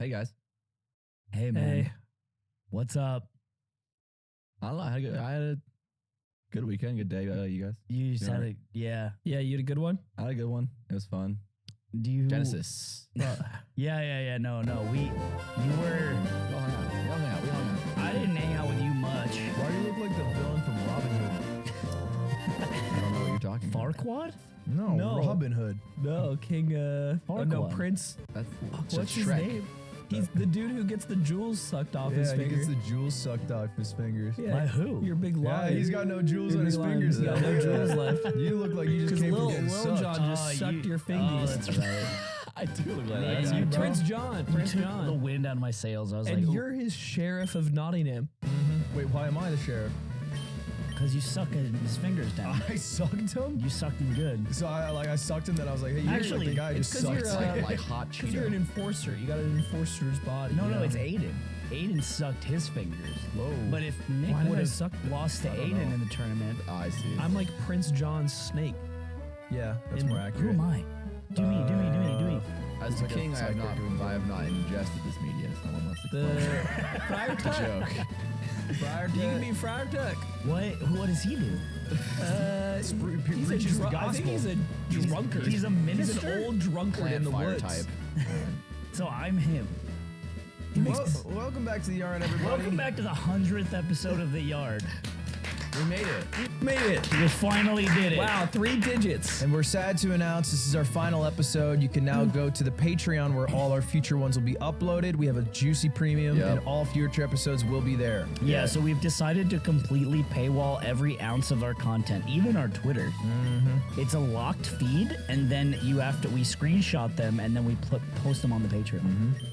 Hey guys. Hey man, Hey. what's up? I don't know. I had a good weekend, good day. You guys? You Doing said alright? it, yeah. Yeah, you had a good one? I had a good one. It was fun. Do you Genesis. Yeah. No. You were. We all hung out. We hung out. I didn't hang out with you much. Why do you look like the villain from Robin Hood? I don't know what you're talking about. Farquaad? No, Robin Hood. No, King, no, Farquaad. Prince. That's What's his Shrek. name? He's the dude who gets the jewels sucked off his Yeah, he finger. gets the jewels sucked off his fingers. Yeah, By who? Your big Yeah, lion. he's got no jewels Your on big his lion. fingers. He's got though. no jewels left. You look like you just Because came from Lil getting sucked. John just sucked your Oh, fingers. that's right. I do look like Yeah, that. you guy. bro. Prince John. You Prince took the John. wind out of my sails. I was And like, you're his sheriff of Nottingham. Wait, why am I the sheriff? because you suck his fingers down. I sucked him? You sucked him good. So I sucked him, then I was like, hey, you're Actually, like the guy who it's just 'cause sucked. you're, Like hot Because you're an Cheeto. enforcer. You got an enforcer's body. No, you know? it's Aiden. Aiden sucked his fingers. Whoa. But if Nick Why did would I have suck lost to I don't Aiden know. in the tournament, Oh, I see. I'm like Prince John's snake. Yeah, that's In- more who accurate. am I? Do me. As the like a king, I have psychic not ingested this media. Someone must The explain. Friar It's a Tuck. joke. Friar You can Tuck. be Friar Tuck. What does he do? He's preaches the I think he's a drunkard. He's a minister? He's an old drunkard in Plant the fire woods. type. So I'm him. Welcome back to the yard, everybody. Welcome back to the 100th episode of The Yard. We made it. Made it. We finally did it. Wow, 3 digits. And we're sad to announce this is our final episode. You can now go to the Patreon where all our future ones will be uploaded. We have a juicy premium, Yep. and all future episodes will be there. Yeah, so we've decided to completely paywall every ounce of our content, even our Twitter. It's a locked feed, and then we screenshot them, and then we post them on the Patreon.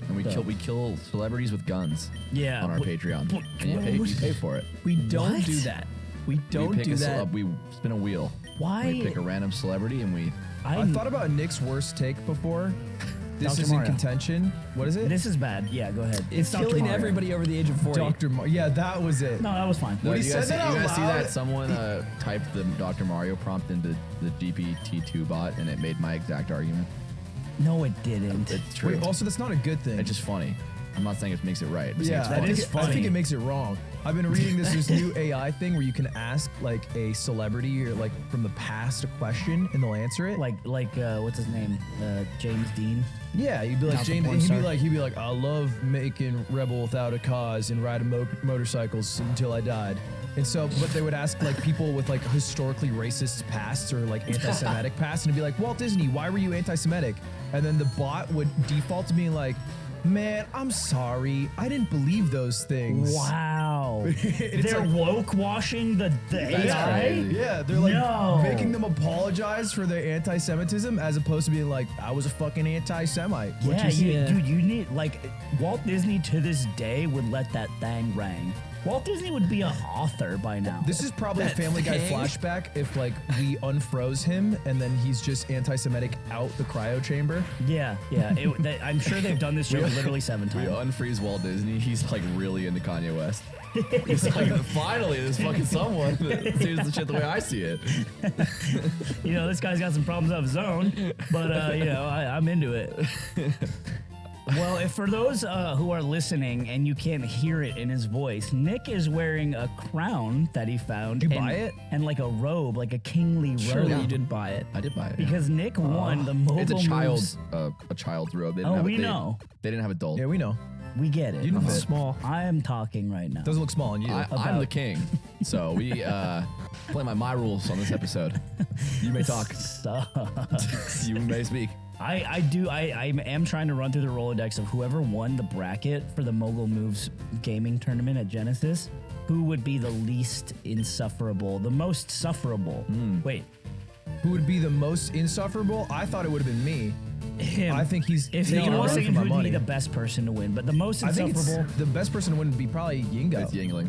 And we kill celebrities with guns Yeah. on our but- Patreon. And you pay for it. We don't What? do that. We don't we pick do that. We spin a wheel. Why? We pick a random celebrity and we. I thought about Nick's worst take before. This Dr. is in Mario. contention. What is it? This is bad. Yeah, go ahead. It's Dr. killing Mario. everybody over the age of 40. Dr. Yeah, that was it. No, that was fine. When he you guys, said that you out guys see loud- that? Someone typed the Dr. Mario prompt into the GPT-2 bot and it made my exact argument. No, it didn't. It's true. Wait, also, that's not a good thing. It's just funny. I'm not saying it makes it right. I'm saying Yeah, it's that funny. is I funny. think it makes it wrong. I've been reading this new AI thing where you can ask like a celebrity or like from the past a question and they'll answer it. like what's his name? James Dean. Yeah, you'd be like Not the James, porn and star. he'd be like, I love making Rebel Without a Cause and riding motorcycles until I died. And so, but they would ask like people with like historically racist pasts or like anti-Semitic pasts, and it'd be like, Walt Disney, why were you anti-Semitic? And then the bot would default to being like, man, I'm sorry, I didn't believe those things. Wow. It's They're like- woke washing the AI. crazy. Yeah, they're like No. making them apologize for their anti-Semitism as opposed to being like, I was a fucking anti-Semite. What Yeah, you see? dude, you need Walt Disney to this day would let that thing rang. Walt Disney would be an author by now. This is probably a That Family Guy thing? flashback if like we unfroze him and then he's just anti-Semitic out the cryo chamber. yeah. I'm sure they've done this joke literally 7 We times. unfreeze Walt Disney. He's like really into Kanye West. He's like, finally, there's fucking someone that sees the shit the way I see it. You know, this guy's got some problems of his own, but I'm into it. Well, if for those who are listening and you can't hear it in his voice, Nick is wearing a crown that he found. You and, buy it? And like a robe, like a kingly robe. Surely you didn't buy it. I did buy it. Because Nick won the mobile It's a moves. child's robe. They didn't Oh, have we they, know. They didn't have adult. Yeah, we know. We get it. You didn't It's fit. small. I am talking right now. Doesn't look small on you. I'm the king, so we play my rules on this episode. You may talk. Sucks. You may speak. I am trying to run through the Rolodex of whoever won the bracket for the Mogul Moves gaming tournament at Genesis, who would be the least insufferable, the most sufferable. Wait, Who would be the most insufferable? I thought it would have been me. Him. I think he's If taking he a was run thinking for my who would money. be the best person to win, but the most I think it's, insufferable. the best person wouldn't be probably Yingo. It's Yingling.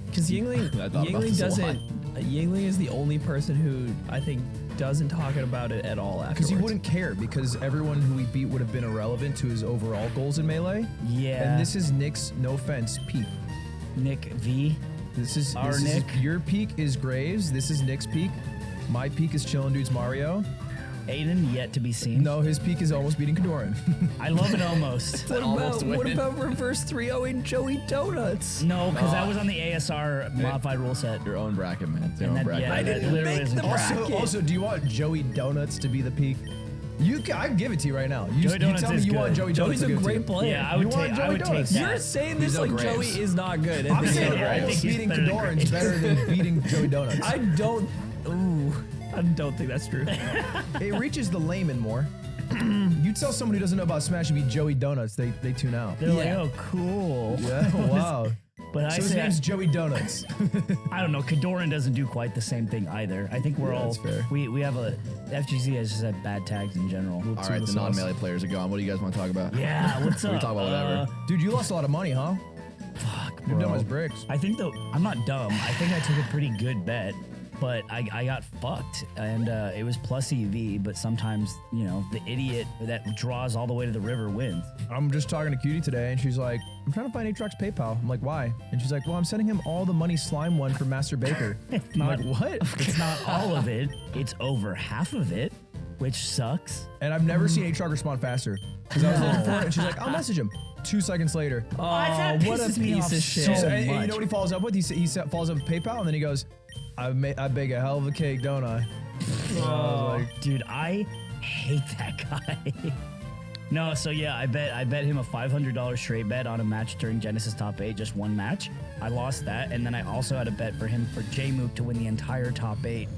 Because Yingling, I thought about Yingling this a doesn't. Yingling is the only person who I think doesn't talk about it at all afterwards. Because he wouldn't care because everyone who he beat would have been irrelevant to his overall goals in Melee. Yeah. And this is Nick's, no offense, peak. Nick V. This is Our this is- Nick. your peak is Graves. This is Nick's peak. My peak is Chillin' Dudes Mario. Aiden yet to be seen. No, his peak is almost beating Kadoran. I love it almost. What about reverse 3-0ing Joey Donuts? No, because that was on the ASR modified rule set. Your own bracket, man. It's your And own then, bracket. yeah, I didn't that literally make isn't the correct. bracket. Also, do you want Joey Donuts to be the peak? I give it to you right now. You, Joey you Donuts tell me is you want good. Joey Donuts. Joey's a to give it to great you. player. Yeah, I would You want take. I Joey would take Donuts? that. You're saying this He's like no Joey Graves. is not good. I'm saying Yeah, I think almost he's beating better than Kadoran's Graves. better than beating Joey Donuts. I don't think that's true. It reaches the layman more. You tell someone who doesn't know about Smash and beat Joey Donuts, they tune out. They're Yeah. like, oh, cool. Yeah, wow. But I So his say, name's Joey Donuts. I don't know. Kadoran doesn't do quite the same thing either. I think we're Yeah, all that's fair. we have a FGC has just had bad tags in general. All right, the non-melee players are gone. What do you guys want to talk about? Yeah, what's We up? can talk about whatever. Dude, you lost a lot of money, huh? Fuck, You're dumb bro. as bricks. I think though I'm not dumb. I think I took a pretty good bet, but I got fucked, and it was plus EV. But sometimes the idiot that draws all the way to the river wins. I'm just talking to Cutie today, and she's like, I'm trying to find Aatrox's PayPal. I'm like, why? And she's like, well, I'm sending him all the money Slime won from Master Baker. I'm not- like, what? It's not all of it. It's over half of it, which sucks. And I've never seen Aatrox respond faster. Because I was looking for it, and she's like, I'll message him. 2 seconds later. Oh, that what a pisses me off piece of so shit. much. And you know what he follows up with? He follows up with PayPal, and then he goes, I bake a hell of a cake, don't I? So I was like, Dude, I hate that guy. No, so yeah, I bet him a $500 straight bet on a match during Genesis Top 8, just one match. I lost that, and then I also had a bet for him for J-Mook to win the entire Top 8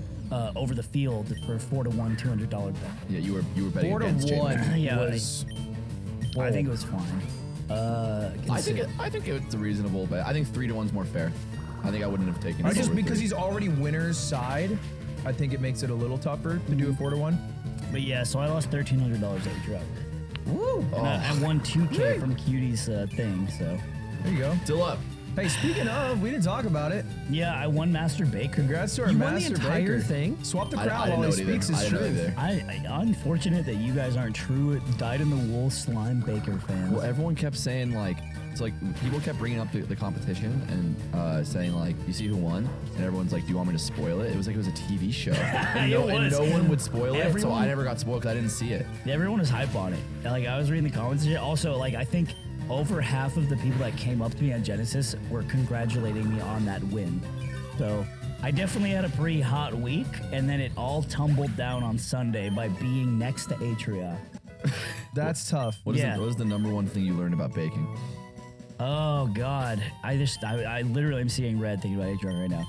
over the field for a 4-to-1 $200 bet. Yeah, you were betting 4 against to J-Mac. 1 Yeah, was I think it was fine. I think it's a reasonable bet. I think 3-to-1's more fair. I think I wouldn't have taken it. just over because 3. he's already winner's side, I think it makes it a little tougher to do a 4 to 1. But yeah, so I lost $1,300 at drop. Woo! And I won 2K from Cutie's thing, so. There you go. Still up. Hey, speaking of, we didn't talk about it. Yeah, I won Master Baker. Congrats to our You won the Master entire Baker. thing? Swap the I crowd didn't while know he it either. speaks his I didn't know truth. either. I unfortunate that you guys aren't true dyed-in-the-wool slime Baker fans. Well, everyone kept saying it's like people kept bringing up the competition and saying like, you see who won? And everyone's like, do you want me to spoil it? It was like it was a TV show. and, It and was. no one would spoil it, so Everyone- I never got spoiled because I didn't see it. Everyone was hype on it. Like I was reading the comments and shit. Also, like I think over half of the people that came up to me on Genesis were congratulating me on that win. So I definitely had a pretty hot week, and then it all tumbled down on Sunday by being next to Atria. That's tough. What Yeah. is the number one thing you learned about baking? Oh God, I literally am seeing red thinking about Atria right now.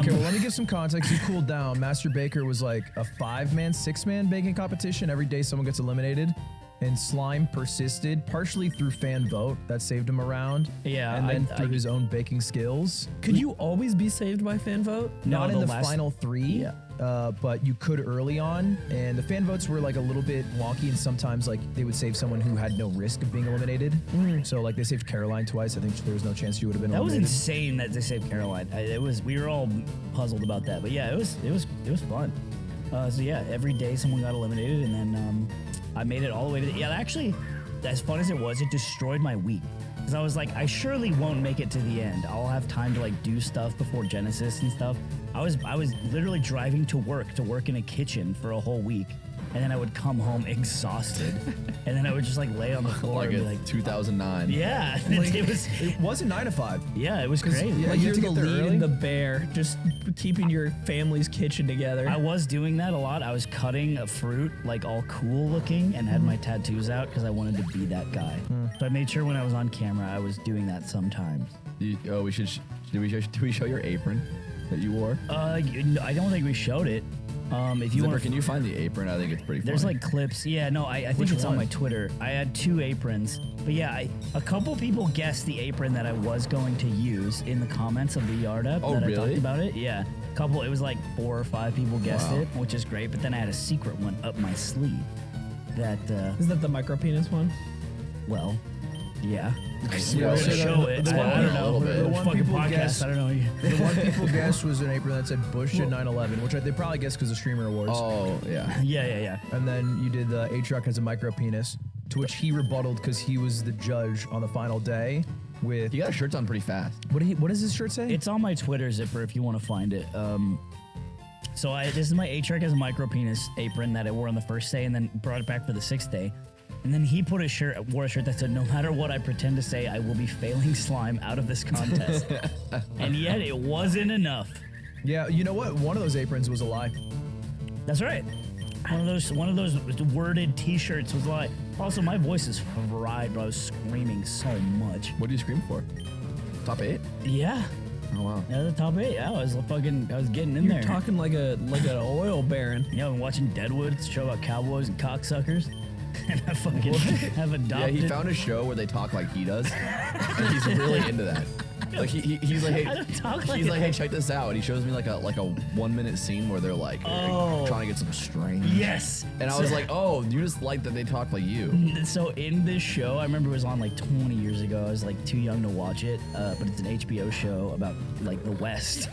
Okay, well, let me give some context. You cooled down. Master Baker was like a 5-man, 6-man baking competition. Every day someone gets eliminated. And Slime persisted, partially through fan vote. That saved him around. Yeah, And then I- through his own baking skills. Could you always be saved by fan vote? Not in the the last- final 3, but you could early on. And the fan votes were like a little bit wonky, and sometimes like they would save someone who had no risk of being eliminated. So like they saved Caroline twice. I think there was no chance she would have been That was eliminated. insane that they saved Caroline. We were all puzzled about that, but yeah, it was fun. So yeah, every day someone got eliminated, and then I made it all the way to the. Yeah, actually, as fun as it was, it destroyed my week because I was like, I surely won't make it to the end. I'll have time to like do stuff before Genesis and stuff. I was literally driving to work in a kitchen for a whole week. And then I would come home exhausted, and then I would just like lay on the floor Like and be a like, 2009. "Yeah, It wasn't 9 to 5. yeah, it was crazy." yeah, Like you you're have to the get there lead early? and the bear, just keeping your family's kitchen together. I was doing that a lot. I was cutting a fruit, like all cool looking, and had my tattoos out because I wanted to be that guy. So I made sure when I was on camera, I was doing that sometimes. We should. Do we show your apron that you wore? I don't think we showed it. If you Zipper, want, can you find the apron? I think it's pretty. there's funny. like clips. Yeah, no, I think Which it's on one? my Twitter. I had 2 aprons, but yeah, a couple people guessed the apron that I was going to use in the comments of the yard up Oh, that I really? talked about it. Yeah, couple. It was like 4 or 5 people guessed Wow. it, which is great. But then I had a secret one up my sleeve. That Is that the micro penis one? well, yeah. Yeah, We're so gonna show the- it. the I one- don't a little know. bit. The The one fucking people podcast. guessed- I don't know. The one people guessed was an apron that said Bush at 9/11, which they probably guessed because of Streamer Awards. Oh yeah. Yeah. And then you did the Aatrox has a micro penis, to which he rebutted because he was the judge on the final day. With He got his shirts on pretty fast. what does his shirt say? It's on my Twitter, Zipper, if you want to find it. So this is my H-Rec micro penis apron that I wore on the first day and then brought it back for the 6th day. And then he wore a shirt that said, no matter what I pretend to say, I will be failing slime out of this contest. And yet it wasn't enough. Yeah, you know what? One of those aprons was a lie. That's right. One of those worded T-shirts was like. Also, my voice is fried, but I was screaming so much. What do you scream for? Top 8? Yeah. Oh wow. Yeah, the top 8. Yeah, I was getting in You're there. talking like an oil baron. Yeah, I'm watching Deadwood. It's a show about cowboys and cocksuckers. And I fucking have adopted. Yeah, he found a show where they talk like he does, and he's really into that. Like he's like, hey, I don't talk like he's like, that. hey, check this out, and he shows me like a 1-minute scene where they're like trying to get some strange. Yes. And I was like, oh, you just like that they talk like you. So in this show, I remember it was on like 20 years ago. I was like too young to watch it, but it's an HBO show about like the West,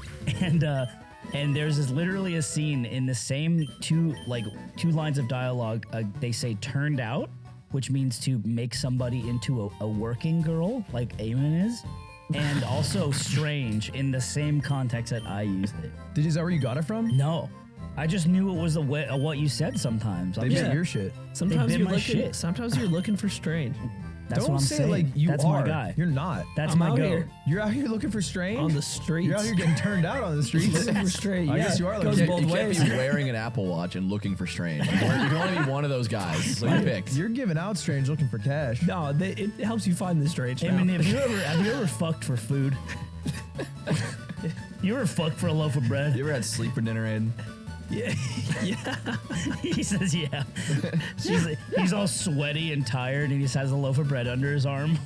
and there's literally a scene in the same two lines of dialogue. They say "turned out," which means to make somebody into a working girl, like Eamon is, and also "strange" in the same context that I used it. Is that where you got it from? No, I just knew it was what you said sometimes. They bit your shit. Sometimes bit you're my looking. shit. Sometimes you're looking for strange. That's Don't what I'm say saying. like you That's are. my guy. You're not. That's I'm my out goat. here. You're out here looking for strange On the streets. You're out here getting turned out on the streets. Looking for strange. I Yeah, guess you are it looking. goes You both can't ways. be wearing an Apple Watch and looking for strange. You can only be one of those guys. So you picked. You're giving out strange looking for cash. No, it helps you find the strange. Hey, now. man, have you ever fucked for food? You ever fucked for a loaf of bread? You ever had sleep for dinner, Aiden? Yeah. He says, yeah. He's all sweaty and tired, and he just has a loaf of bread under his arm,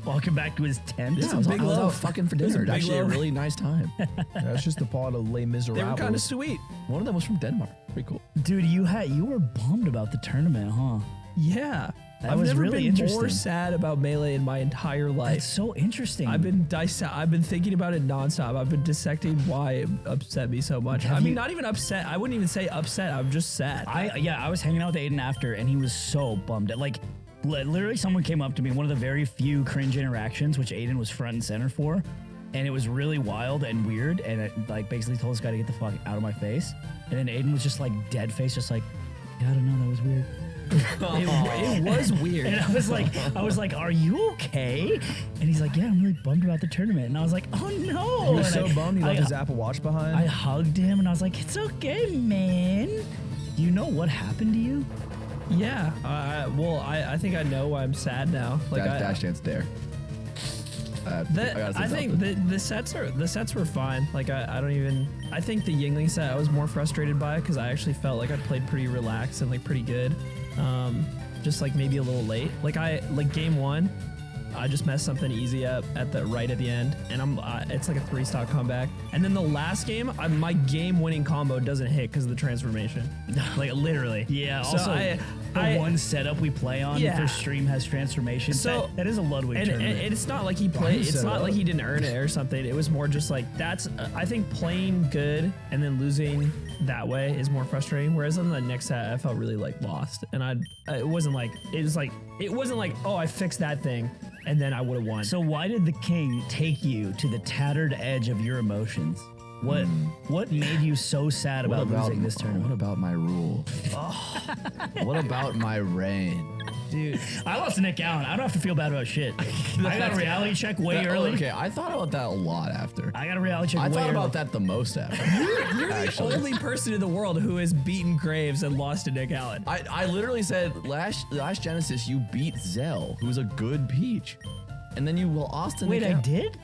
walking back to his tent. Yeah, I was big out loaf. fucking for It was a dinner. It's big actually a loaf. really nice time. That's just the part of Les Miserables. They were kind of sweet. One of them was from Denmark. Pretty cool. Dude, you were bummed about the tournament, huh? Yeah. That I've was never really been interesting. more sad about Melee in my entire life. That's so interesting. I've been thinking about it nonstop. I've been dissecting why it upset me so much. I mean, not even upset. I wouldn't even say upset. I'm just sad. I was hanging out with Aiden after, and he was so bummed. Like, literally, someone came up to me, one of the very few cringe interactions, which Aiden was front and center for, and it was really wild and weird. And it like basically told this guy to get the fuck out of my face. And then Aiden was just like dead face, just like, yeah, I don't know, that was weird. It was weird. And I was like, are you okay? And he's like, yeah, I'm really bummed about the tournament. And I was like, oh no. He was And so bummed he left I- his Apple Watch behind. I hugged him and I was like, it's okay, man. Do you know what happened to you? Yeah. I think I know why I'm sad now. Like Dash Dance Dare. I think the sets were fine. Like I think the Yingling set I was more frustrated by because I actually felt like I played pretty relaxed and like pretty good. Just like maybe a little late. Like game 1, I just messed something easy up at the end, and it's like a 3-stock comeback. And then the last game, my game-winning combo doesn't hit because of the transformation. Like literally. Yeah. So Also, the one setup we play on Yeah. for stream has transformation. So- that is a Ludwig And tournament. it's not like he played. It's set not up. like he didn't earn it or something. It was more just like that's. I think playing good and then losing that way is more frustrating. Whereas on the next set, I felt really like lost, and it wasn't like oh I fixed that thing and then I would have won. So why did the king take you to the tattered edge of your emotions? What made you so sad about losing this What tournament? about my rule? What about my reign? dude, I lost to Nick Allen. I don't have to feel bad about shit. I got a reality check way early. Okay, I thought about that a lot after. I got a reality check I way thought early. about that the most after. you're the Actually. only person in the world who has beaten Graves and lost to Nick Allen. I literally said last Genesis you beat Zell, who's a good Peach, and then you lost to Wait, Nick I Allen. did?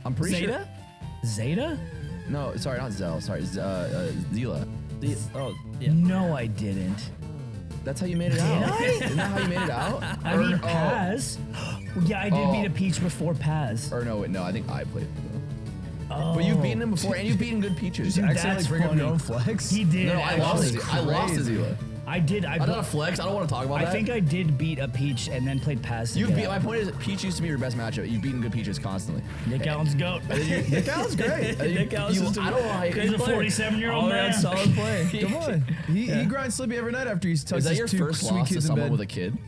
I'm pretty Zeta? sure. Zeta? No, sorry, not Zell. Sorry, Zila. Oh yeah. No, I didn't. That's how you made it out. Isn't that how you made it out? I beat Paz. Yeah, I did beat a Peach before Paz. Or no, wait, no, I think I played. Oh. But you've beaten him before, and you've beaten good Peaches. Dude, accidentally that's bring up funny. your own flex. He did. No, I lost. actually. I lost to Zila. I did. I not a flex. I don't want to talk about I that. think I did beat a Peach and then played Paz. You together. beat. My point is, Peach used to be your best matchup. You've beaten good Peaches constantly. Nick Allen's goat. Nick Allen's great. Nick Allen's just I don't know how He's a player. 47-year-old All man. around solid player. Come on. He grinds Slippy every night after he tucks Is that his your two first sweet loss to kids in someone bed. with a kid?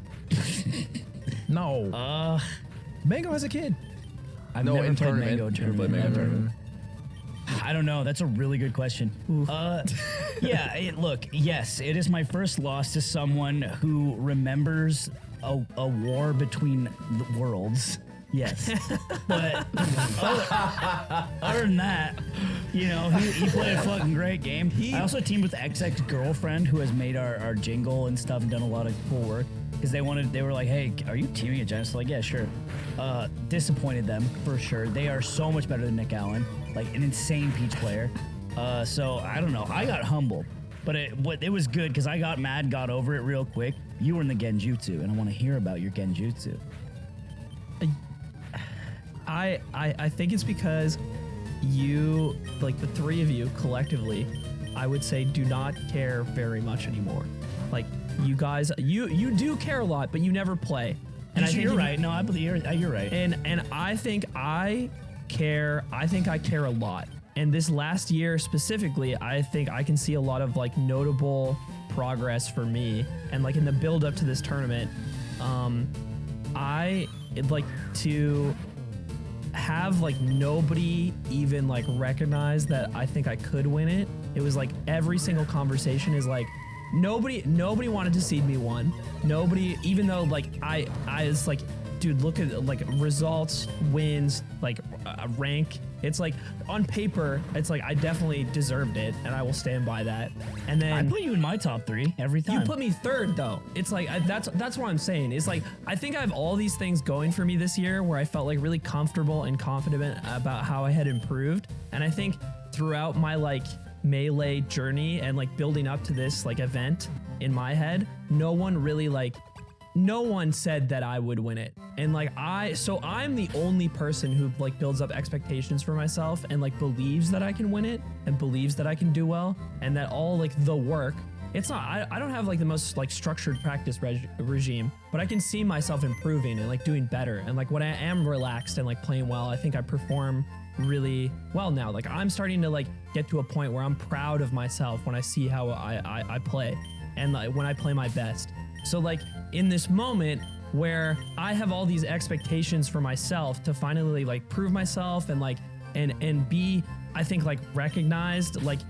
No. Mango has a kid. I've No, never in played tournament. Mango Never tournament. played Mango Never. tournament. I don't know. That's a really good question. Look, yes, it is my first loss to someone who remembers a war between the worlds. Yes. But other than that, you know, he played a fucking great game. I also teamed with XX Girlfriend, who has made our jingle and stuff and done a lot of cool work. Because they were like, hey, are you teaming at Genesis? Like, yeah, sure. Disappointed them for sure. They are so much better than Nick Allen, like an insane Peach player. So I don't know. I got humbled, but it was good because I got mad, got over it real quick. You were in the Genjutsu, and I want to hear about your Genjutsu. I think it's because you, like the three of you collectively, I would say do not care very much anymore. Like you guys, you do care a lot, but you never play. And I think you're right. No, I believe you're right. And I think I care. I think I care a lot. And this last year specifically, I think I can see a lot of like notable progress for me. And like in the build up to this tournament, I'd like to have like nobody even like recognize that I think I could win it. It was like every single conversation is like nobody wanted to seed me one. Nobody, even though like I was like, dude, look at like results, wins, like rank. It's like on paper, it's like I definitely deserved it, and I will stand by that. And then I put you in my top 3 every time. you put me third though. It's like that's what I'm saying. It's like I think I have all these things going for me this year where I felt like really comfortable and confident about how I had improved. And I think throughout my like Melee journey and like building up to this like event in my head, no one said that I would win it. And like I'm the only person who like builds up expectations for myself and like believes that I can win it and believes that I can do well and that all like the work, it's not, I don't have like the most like structured practice regime, but I can see myself improving and like doing better. And like when I am relaxed and like playing well, I think I perform really well now. Like I'm starting to like get to a point where I'm proud of myself when I see how I play and like when I play my best. So like in this moment where I have all these expectations for myself to finally like prove myself and like and be, I think, like recognized, like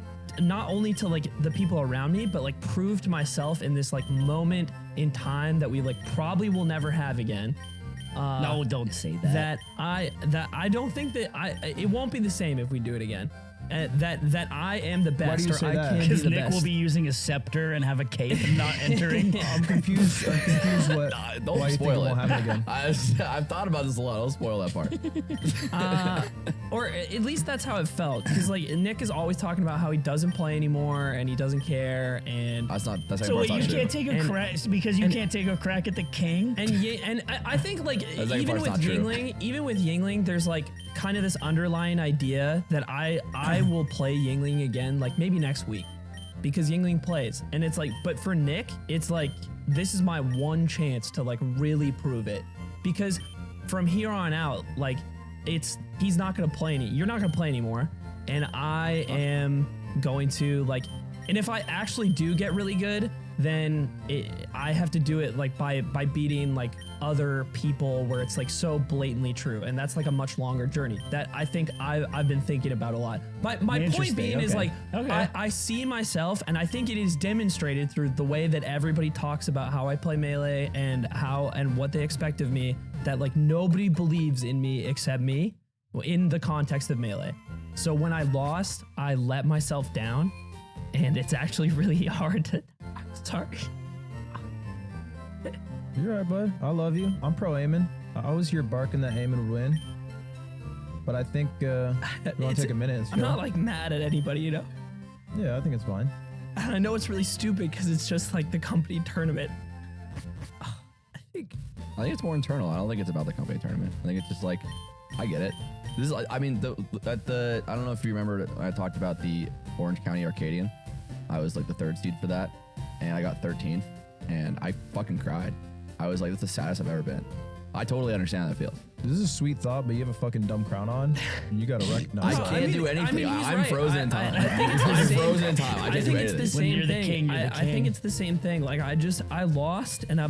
not only to like the people around me, but like prove to myself in this like moment in time that we like probably will never have again. No, don't say that. That I don't think that it won't be the same if we do it again. That I am the best. Why do you say I that? can be Because the Nick best. will be using a scepter and have a cape and not entering. I'm confused. What? Don't why you think it spoil won't it. happen again? I've thought about this a lot. Don't spoil that part. Or at least that's how it felt. Because like Nick is always talking about how he doesn't play anymore and he doesn't care. And That's So actually wait, you not true. can't take a crack because you can't take a crack at the king? and I think like That's like even part's with not true. Yingling, there's like kind of this underlying idea that I will play Yingling again, like maybe next week, because Yingling plays. And it's like, but for Nick, it's like this is my one chance to like really prove it, because from here on out, like he's not gonna play you're not gonna play anymore, and I am going to like, and if I actually do get really good, then I have to do it like by beating like other people where it's like so blatantly true, and that's like a much longer journey that I think I've been thinking about a lot. But my point Interesting, being is okay. like I see myself, and I think it is demonstrated through the way that everybody talks about how I play Melee and what they expect of me, that like nobody believes in me except me in the context of Melee. So when I lost, I let myself down, and it's actually really hard to. Sorry. You're right, bud. I love you. I'm pro Eamon. I always hear barking that Eamon would win. But I think you want to take a minute. I'm not like mad at anybody, you know? Yeah, I think it's fine. And I know it's really stupid because it's just like the company tournament. I think it's more internal. I don't think it's about the company tournament. I think it's just like, I get it. This is, I mean, I don't know if you remember when I talked about the Orange County Arcadian. I was like the 3rd seed for that, and I got 13th, and I fucking cried. I was like, that's the saddest I've ever been. I totally understand how that feels. This is a sweet thought, but you have a fucking dumb crown on. And you gotta recognize I that. can't do anything. he's I'm right. frozen in time. I think it's the I'm same- frozen in time. I I can't think do it's the anything. When same you're the thing. king, you're the I think king. it's the same thing. Like I lost, and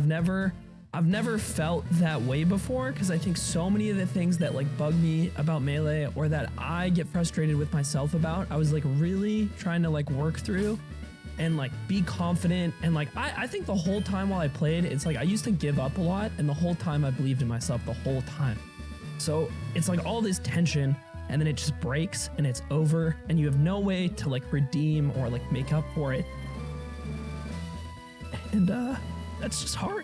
I've never felt that way before, because I think so many of the things that like bug me about Melee, or that I get frustrated with myself about, I was like really trying to like work through and like be confident. And like I think the whole time while I played, it's like I used to give up a lot, and the whole time I believed in myself the whole time. So it's like all this tension, and then it just breaks and it's over, and you have no way to like redeem or like make up for it. And that's just hard.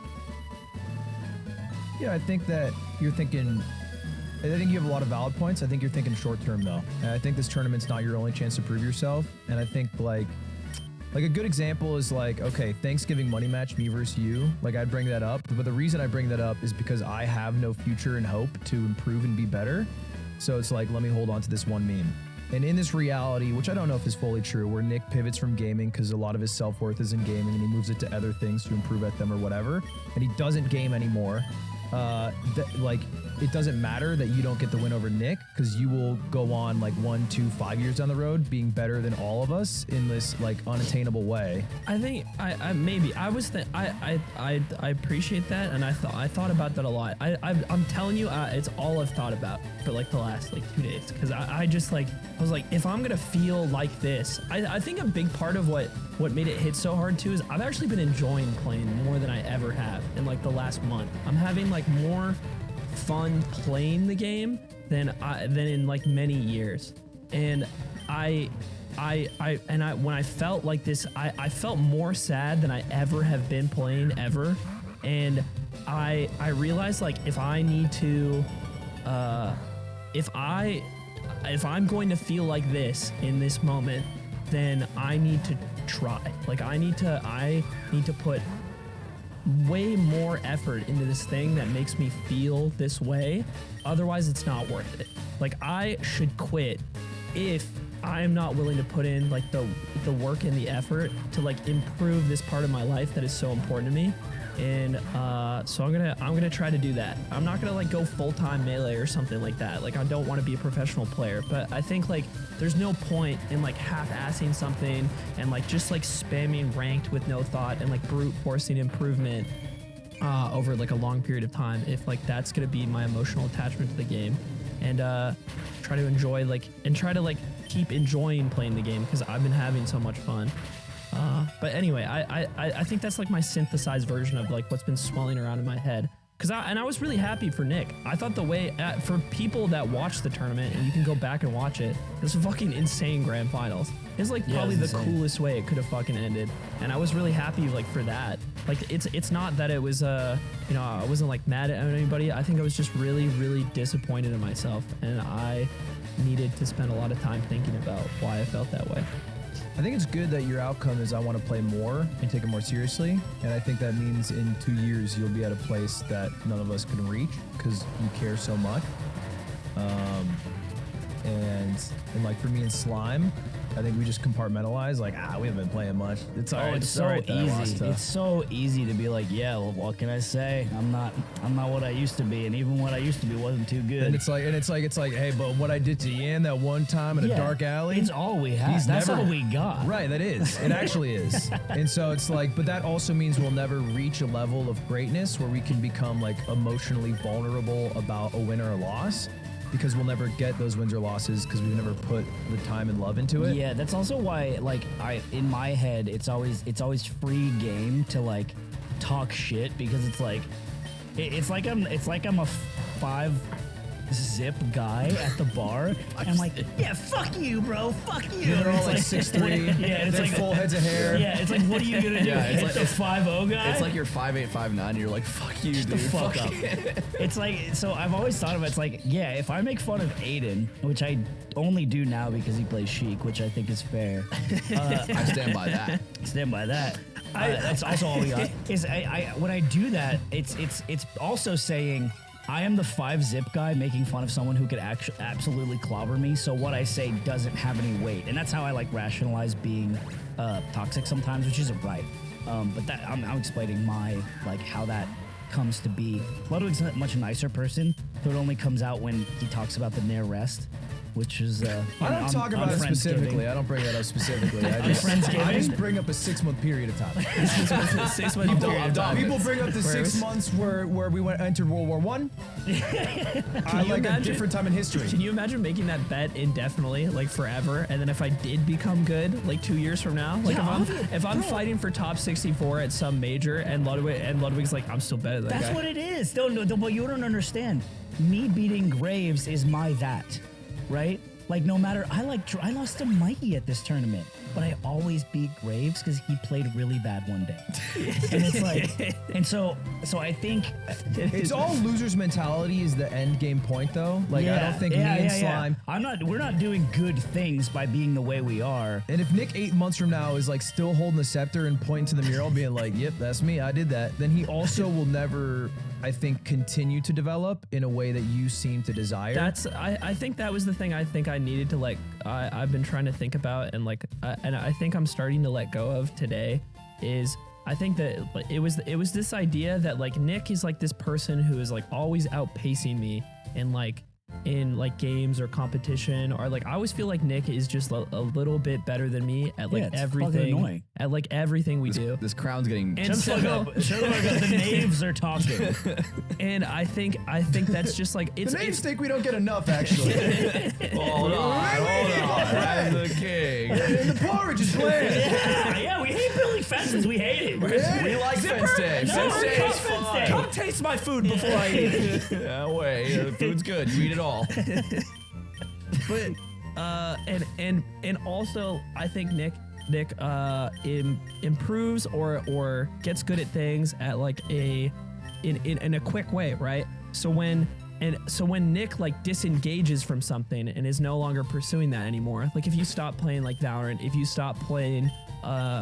Yeah, I think that you're thinking. I think you have a lot of valid points. I think you're thinking short term though, and I think this tournament's not your only chance to prove yourself. And I think like a good example is like, okay, Thanksgiving money match, me versus you. Like I'd bring that up, but the reason I bring that up is because I have no future and hope to improve and be better. So it's like, let me hold on to this one meme. And in this reality, which I don't know if is fully true, where Nick pivots from gaming because a lot of his self-worth is in gaming, and he moves it to other things to improve at them or whatever, and he doesn't game anymore. Like it doesn't matter that you don't get the win over Nick, because you will go on like 1, 2, 5 years down the road being better than all of us in this like unattainable way. I think I appreciate that, and I thought about that a lot. I'm telling you, it's all I've thought about for like the last like 2 days, because I was like, if I'm gonna feel like this, I think a big part of what made it hit so hard too is I've actually been enjoying playing more than I ever have in like the last month. I'm having like more fun playing the game than in like many years. And when I felt like this, I felt more sad than I ever have been playing ever. And I realized like if I need to, if I'm going to feel like this in this moment, then I need to try. Like I need to put way more effort into this thing that makes me feel this way. Otherwise, it's not worth it. Like I should quit if I'm not willing to put in like the work and the effort to like improve this part of my life that is so important to me. And so I'm gonna try to do that. I'm not gonna like go full-time Melee or something like that. Like I don't want to be a professional player, but I think like there's no point in like half-assing something and like just like spamming ranked with no thought and like brute forcing improvement over like a long period of time if like that's gonna be my emotional attachment to the game. And try to enjoy like keep enjoying playing the game, because I've been having so much fun. But anyway, I think that's like my synthesized version of like what's been swirling around in my head. I was really happy for Nick. I thought the way for people that watch the tournament, and you can go back and watch it, it's a fucking insane grand finals. It's like probably the coolest way it could have fucking ended, and I was really happy like for that. Like it's not that it was I wasn't like mad at anybody. I think I was just really really disappointed in myself, and I needed to spend a lot of time thinking about why I felt that way. I think it's good that your outcome is I want to play more and take it more seriously. And I think that means in 2 years, you'll be at a place that none of us can reach because you care so much. And like for me and Slime, I think we just compartmentalize like, we haven't been playing much. It's all right. It's so easy. It's so easy to be like, yeah, well, what can I say? I'm not what I used to be, and even what I used to be wasn't too good. And it's like, hey, but what I did to Yan that one time in a dark alley, it's all we have. That's all we got. Right, that is. It actually is. And so it's like, but that also means we'll never reach a level of greatness where we can become like emotionally vulnerable about a win or a loss, because we'll never get those wins or losses because we've never put the time and love into it. Yeah, that's also why like in my head it's always free game to like talk shit, because it's like it's like I'm a 5 zip guy at the bar. And I'm like, yeah, fuck you, bro, fuck you. They're all like 6'3". Yeah, it's they're like full heads of hair. Yeah, it's like, what are you gonna do? Yeah, it's Hit like the 5'0" guy? It's like you're 5'8", 5'9", and you're like, fuck you, dude. Fuck up. you. It's like, so I've always thought of it, it's like, yeah, if I make fun of Aiden, which I only do now because he plays Sheik, which I think is fair. I stand by that. Stand by that. That's also all we got. Is when I do that, it's also saying I am the 5 zip guy making fun of someone who could absolutely clobber me. So what I say doesn't have any weight, and that's how I like rationalize being toxic sometimes, which isn't right. But that I'm explaining my like how that comes to be. Ludwig's a much nicer person, so it only comes out when he talks about the near rest. which is I don't talk about it specifically. I don't bring that up specifically. I just bring up a 6 month period of time. 6 month period of time. People bring up the 6 months where we entered World War One. I like a different time in history. Can you imagine making that bet indefinitely, like forever? And then if I did become good, like 2 years from now, like if I'm fighting for top 64 at some major, and Ludwig's like, I'm still better than that That's guy. what it is. No, but you don't understand. Me beating Graves is my that, right? Like no matter, I lost to Mikey at this tournament, but I always beat Graves because he played really bad one day. And it's like, and so I think it's all losers mentality is the end game point though. Like I don't think me and Slime. We're not doing good things by being the way we are. And if Nick 8 months from now is like still holding the scepter and pointing to the mural, being like, "Yep, that's me. I did that," then he also will never, I think, continue to develop in a way that you seem to desire. I think that was the thing I think I needed to like, I've been trying to think about and like, and I think I'm starting to let go of today is I think that it was this idea that like Nick is like this person who is like always outpacing me in like games or competition, or like I always feel like Nick is just a little bit better than me at like everything, at like everything we do. This crown's getting. And so the knaves are talking, and I think that's just like the names think we don't get enough actually. Hold on. I'm the king. And the porridge is bland. Yeah, we hate building fences. We hate it. We like fence day. Fence day is fun. Come taste my food before I eat it. Yeah, wait. The food's good. You eat it all. But and also I think Nick improves or gets good at things at like in a quick way, right? So when Nick like disengages from something and is no longer pursuing that anymore, like if you stop playing like Valorant, if you stop playing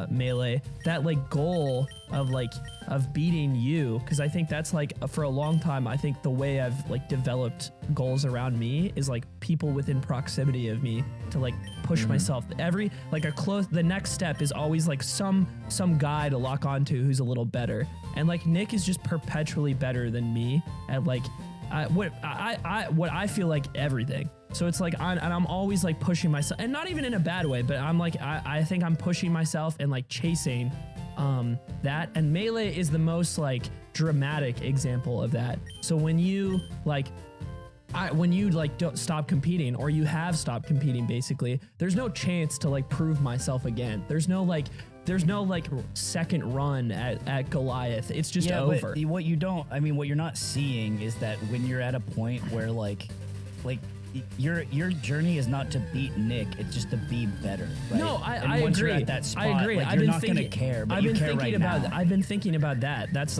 Melee, that like goal of beating you, because I think that's like for a long time I think the way I've like developed goals around me is like people within proximity of me to like push myself. The next step is always like some guy to lock onto who's a little better, and like Nick is just perpetually better than me at like what I feel like everything. So it's like, I'm always like pushing myself, and not even in a bad way, but I'm like, I think I'm pushing myself and like chasing that. And Melee is the most like dramatic example of that. So when you don't stop competing, or you have stopped competing, basically, there's no chance to like prove myself again. There's no second run at Goliath. It's just over. But what you're not seeing is that when you're at a point where like your journey is not to beat Nick, it's just to be better, right? No, I once agree. You're at that spot, I agree. Like, you're not gonna care, but you care right now. I've been thinking about that. That's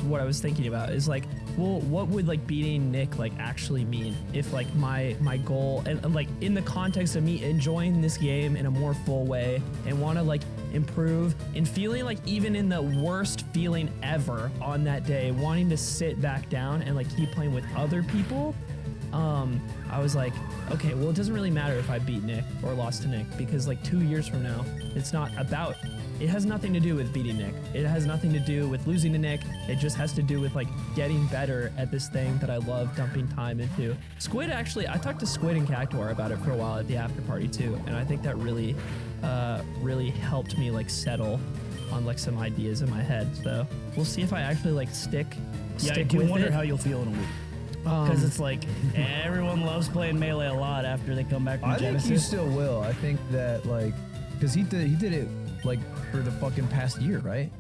what I was thinking about. Is like, well, what would like beating Nick like actually mean if like my goal and like in the context of me enjoying this game in a more full way and want to like improve and feeling like even in the worst feeling ever on that day, wanting to sit back down and like keep playing with other people. I was like, okay, well, it doesn't really matter if I beat Nick or lost to Nick, because like 2 years from now, it has nothing to do with beating Nick. It has nothing to do with losing to Nick. It just has to do with like getting better at this thing that I love dumping time into. Squid, actually, I talked to Squid and Cactuar about it for a while at the after party too. And I think that really helped me like settle on like some ideas in my head. So we'll see if I actually like stick I with do wonder it. how you'll feel in a week. Because it's like everyone loves playing Melee a lot after they come back from Genesis. I think you still will. I think that like, because he did it like for the fucking past year, right?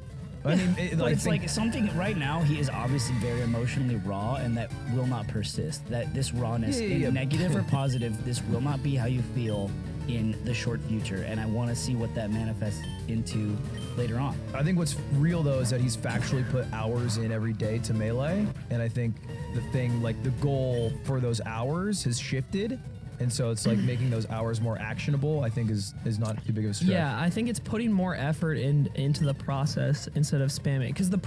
I mean, it's like something right now. He is obviously very emotionally raw, and that will not persist. That this rawness, negative or positive, this will not be how you feel in the short future. And I want to see what that manifests into later on. I think what's real though is that he's factually put hours in every day to Melee, and I think the thing, like the goal for those hours has shifted, and so it's like making those hours more actionable, I think is not too big of a stretch. Yeah, I think it's putting more effort into the process instead of spamming, because the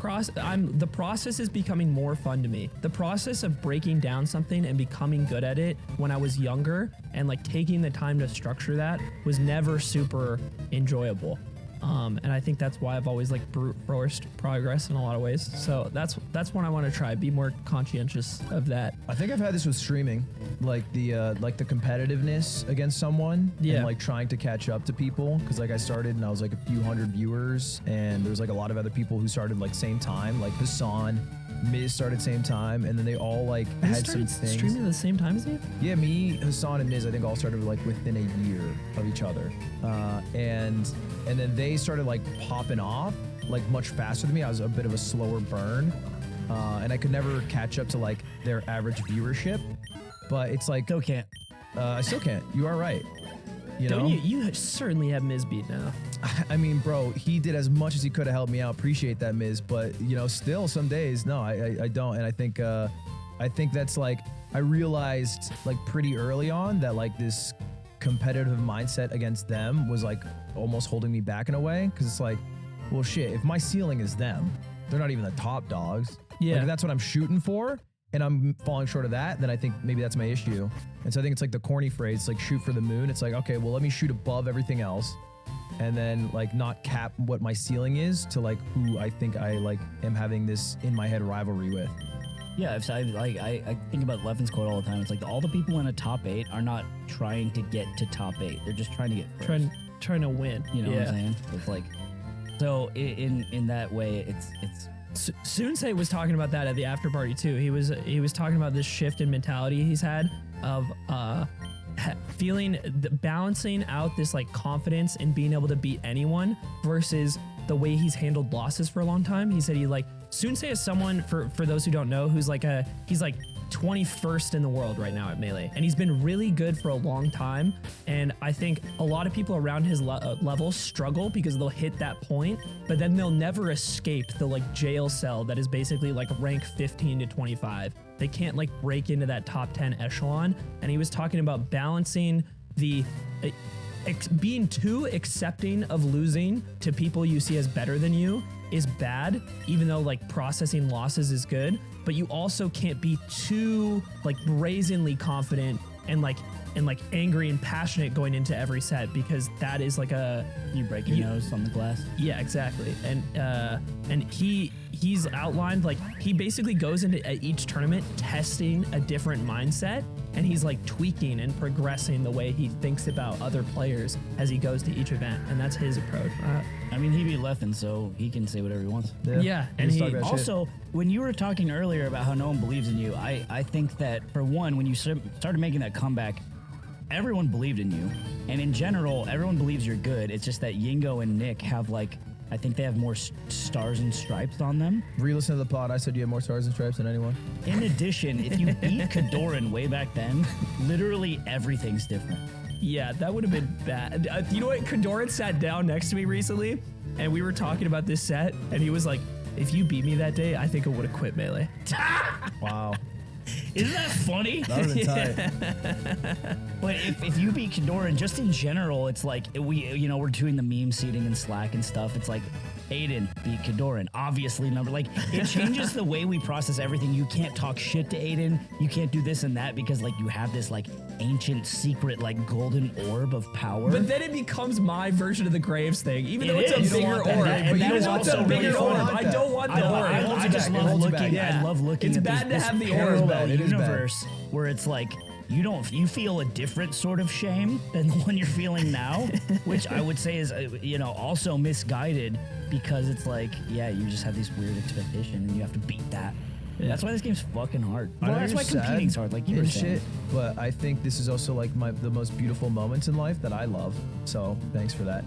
process is becoming more fun to me. The process of breaking down something and becoming good at it when I was younger and like taking the time to structure that was never super enjoyable. And I think that's why I've always like brute forced progress in a lot of ways. So that's one I want to try. Be more conscientious of that. I think I've had this with streaming, like the competitiveness against someone, Yeah. and like trying to catch up to people. Because like I started and I was like a few hundred viewers, and there was like a lot of other people who started like same time, like Hassan, Miz started same time, and then they all like You had some started things. streaming at the same time as you? Yeah, me, Hassan, and Miz, I think all started like within a year of each other, and then they started like popping off like much faster than me. I was a bit of a slower burn, and I could never catch up to like their average viewership. But it's like Still can't. I still can't. You are right. You know, Don't you? You certainly have Miz beat now. I mean, bro, he did as much as he could to help me out. Appreciate that, Miz. But you know, still some days, no, I don't. And I think that's like I realized like pretty early on that like this competitive mindset against them was like almost holding me back in a way. Because it's like, well, shit, if my ceiling is them, they're not even the top dogs. Yeah. Like, if that's what I'm shooting for, and I'm falling short of that, then I think maybe that's my issue. And so I think it's like the corny phrase, like shoot for the moon. It's like, okay, well, let me shoot above everything else, and then like not cap what my ceiling is to like who I think I like am having this in my head rivalry with. Yeah, if I think about Leffen's quote all the time. It's like all the people in a top 8 are not trying to get to top 8. They're just trying to get first. Trying to win. You know yeah. what I'm saying? It's like, so in that way, it's Sunsei was talking about that at the after party too. He was talking about this shift in mentality he's had of balancing out this like confidence in being able to beat anyone versus the way he's handled losses for a long time. He said Sunsei is someone, for those who don't know, he's like 21st in the world right now at Melee, and he's been really good for a long time. And I think a lot of people around his level struggle because they'll hit that point, but then they'll never escape the like jail cell that is basically like rank 15 to 25. They can't like break into that top 10 echelon. And he was talking about balancing the being too accepting of losing to people you see as better than you is bad, even though like processing losses is good, but you also can't be too like brazenly confident and like angry and passionate going into every set, because that is like you break your nose on the glass. Yeah, exactly. And he's outlined like he basically goes into each tournament testing a different mindset, and he's like tweaking and progressing the way he thinks about other players as he goes to each event, and that's his approach. I mean, he beat Leffen, so he can say whatever he wants. Yeah, and Just he talk about shit. Also, when you were talking earlier about how no one believes in you, I think that for one, when you started making that comeback, everyone believed in you, and in general, everyone believes you're good. It's just that Yingo and Nick have like, I think they have more stars and stripes on them. Re-listen to the pod. I said you have more stars and stripes than anyone. In addition, if you beat Kadoran way back then, literally everything's different. Yeah, that would have been bad. You know what? Kadoran sat down next to me recently, and we were talking about this set, and he was like, if you beat me that day, I think I would have quit Melee. Wow. Isn't that funny? That would have been tight. But if you beat Kadoran, just in general, it's like we're doing the meme seeding and Slack and stuff. It's like Aiden beat Kadoran, obviously number. Like it changes the way we process everything. You can't talk shit to Aiden. You can't do this and that because like you have this like ancient secret like golden orb of power. But then it becomes my version of the Graves thing, even though It it's is. a You don't bigger want orb. that. But And that you is want also the really bigger fun. orb. I don't want the orb. I just love holds you looking. back. I love looking It's at bad to this have the orb. parallel It is bad. universe where it's like you feel a different sort of shame than the one you're feeling now, which I would say is also misguided because it's like you just have this weird expectation and you have to beat that. Yeah. That's why this game's fucking hard. I know Well, that's you're why competing's sad hard, like you were and saying. shit, but I think this is also like the most beautiful moments in life that I love. So thanks for that.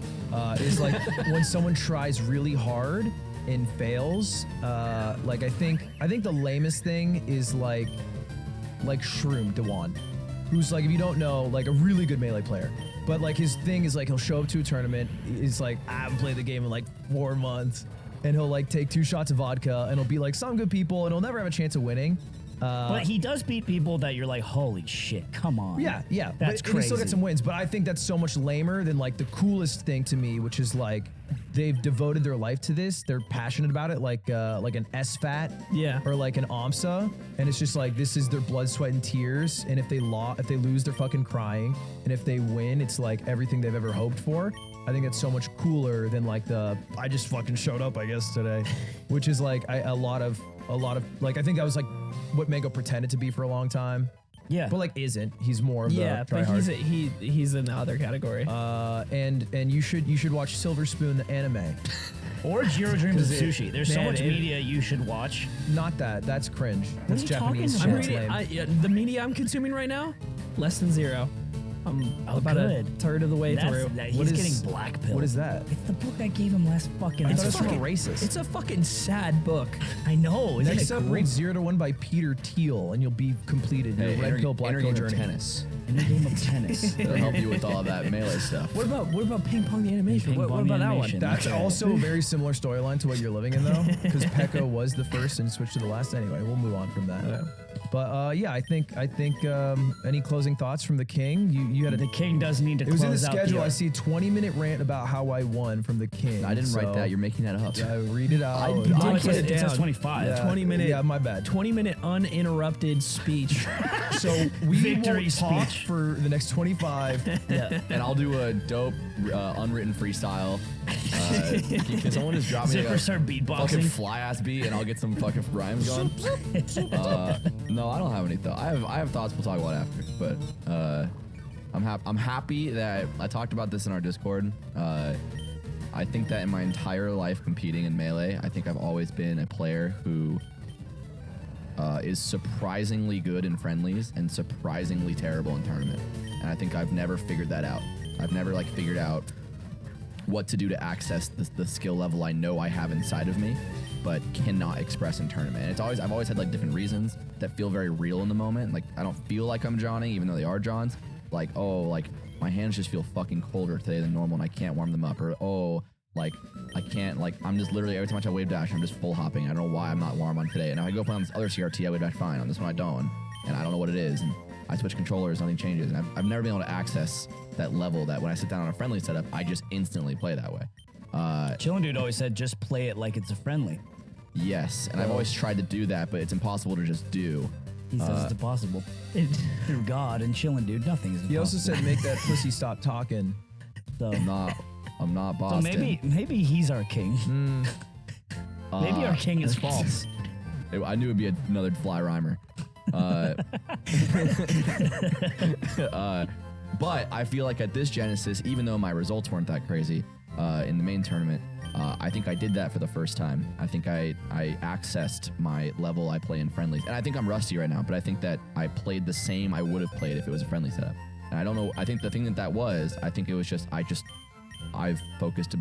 Is like when someone tries really hard and fails. Like I think the lamest thing is like Shroom Dewan, who's like, if you don't know, like a really good Melee player. But like his thing is like he'll show up to a tournament. He's like, I haven't played the game in like 4 months. And he'll like take 2 shots of vodka and he'll be like some good people and he'll never have a chance of winning. But he does beat people that you're like, holy shit, come on. Yeah. That's but he still crazy. gets some wins. But I think that's so much lamer than like the coolest thing to me, which is like they've devoted their life to this. They're passionate about it, like an SFAT, Yeah. or like an AMSA, and it's just like this is their blood, sweat, and tears. And if they lose, they're fucking crying, and if they win, it's like everything they've ever hoped for. I think it's so much cooler than like I just fucking showed up, I guess, today, which is like a lot of like I think that was like what Mango pretended to be for a long time. Yeah. But like isn't. He's more of Yeah, a but tryhard. he's in the other category. And you should watch Silver Spoon the anime. Or Jiro Dreams of Sushi. There's so man, much it- media you should watch. Not that. That's cringe. That's are you talking Japanese. about? I'm That's reading lame. the media I'm consuming right now, less than 0. I'm about good. a third of the way through. He's getting black pilled. What is that? It's the book I gave him last fucking I thought it was episode. from a racist. It's a fucking sad book. I know. Isn't Next it up, cool? read 0 to 1 by Peter Thiel, and you'll be completed your red pill, black pill game of journey. tennis. A new game of tennis. It'll help you with all that melee stuff. What about Ping Pong the animation? Ping What Pong about the that one? animation. That's Okay. also a very similar storyline to what you're living in, though, because Pekka was the first and switched to the last. Anyway, we'll move on from that. Yeah. But yeah, I think any closing thoughts from the King? You had The king does need to It was close in the out schedule. the I see a 20-minute rant about how I won from the King. I didn't write so- that. You're making that up. Yeah, read it out. I Oh, it put says, it it says down. 25. Yeah, 20-minute. Yeah, my bad. 20-minute uninterrupted speech. So we Victory won't talk speech. for the next 25. Yeah. And I'll do a dope unwritten freestyle. Can someone just drop me Zipper like start a fucking beatboxing. fly ass beat and I'll get some fucking rhymes going? No, I don't have any thoughts. I have thoughts we'll talk about after. But I'm happy that I talked about this in our Discord. I think that in my entire life competing in Melee, I think I've always been a player who is surprisingly good in friendlies and surprisingly terrible in tournament. And I think I've never figured that out. I've never like figured out what to do to access the skill level I know I have inside of me, but cannot express in tournament. And I've always had like different reasons that feel very real in the moment. Like I don't feel like I'm Johnny, even though they are Johns. Like, oh, like my hands just feel fucking colder today than normal and I can't warm them up. Or, oh, like I can't, like I'm just literally, every time I try wave dash, I'm just full hopping. I don't know why I'm not warm on today. And if I go play on this other CRT, I wave dash fine. On this one I don't. And I don't know what it is. And I switch controllers, nothing changes. And I've never been able to access that level that when I sit down on a friendly setup, I just instantly play that way. Chillin' Dude always said, just play it like it's a friendly. Yes, and I've always tried to do that, but it's impossible to just do. He says it's impossible. Through God and Chillin' Dude, nothing is impossible. He also said, make that pussy stop talking. So, I'm not so Boston. maybe he's our king. Maybe our king is false. I knew it'd be another fly rhymer. But I feel like at this Genesis, even though my results weren't that crazy in the main tournament, I think I did that for the first time. I think I accessed my level I play in friendlies. And I think I'm rusty right now, but I think that I played the same I would have played if it was a friendly setup. And I don't know, I think the thing that was, I think it was just, I've focused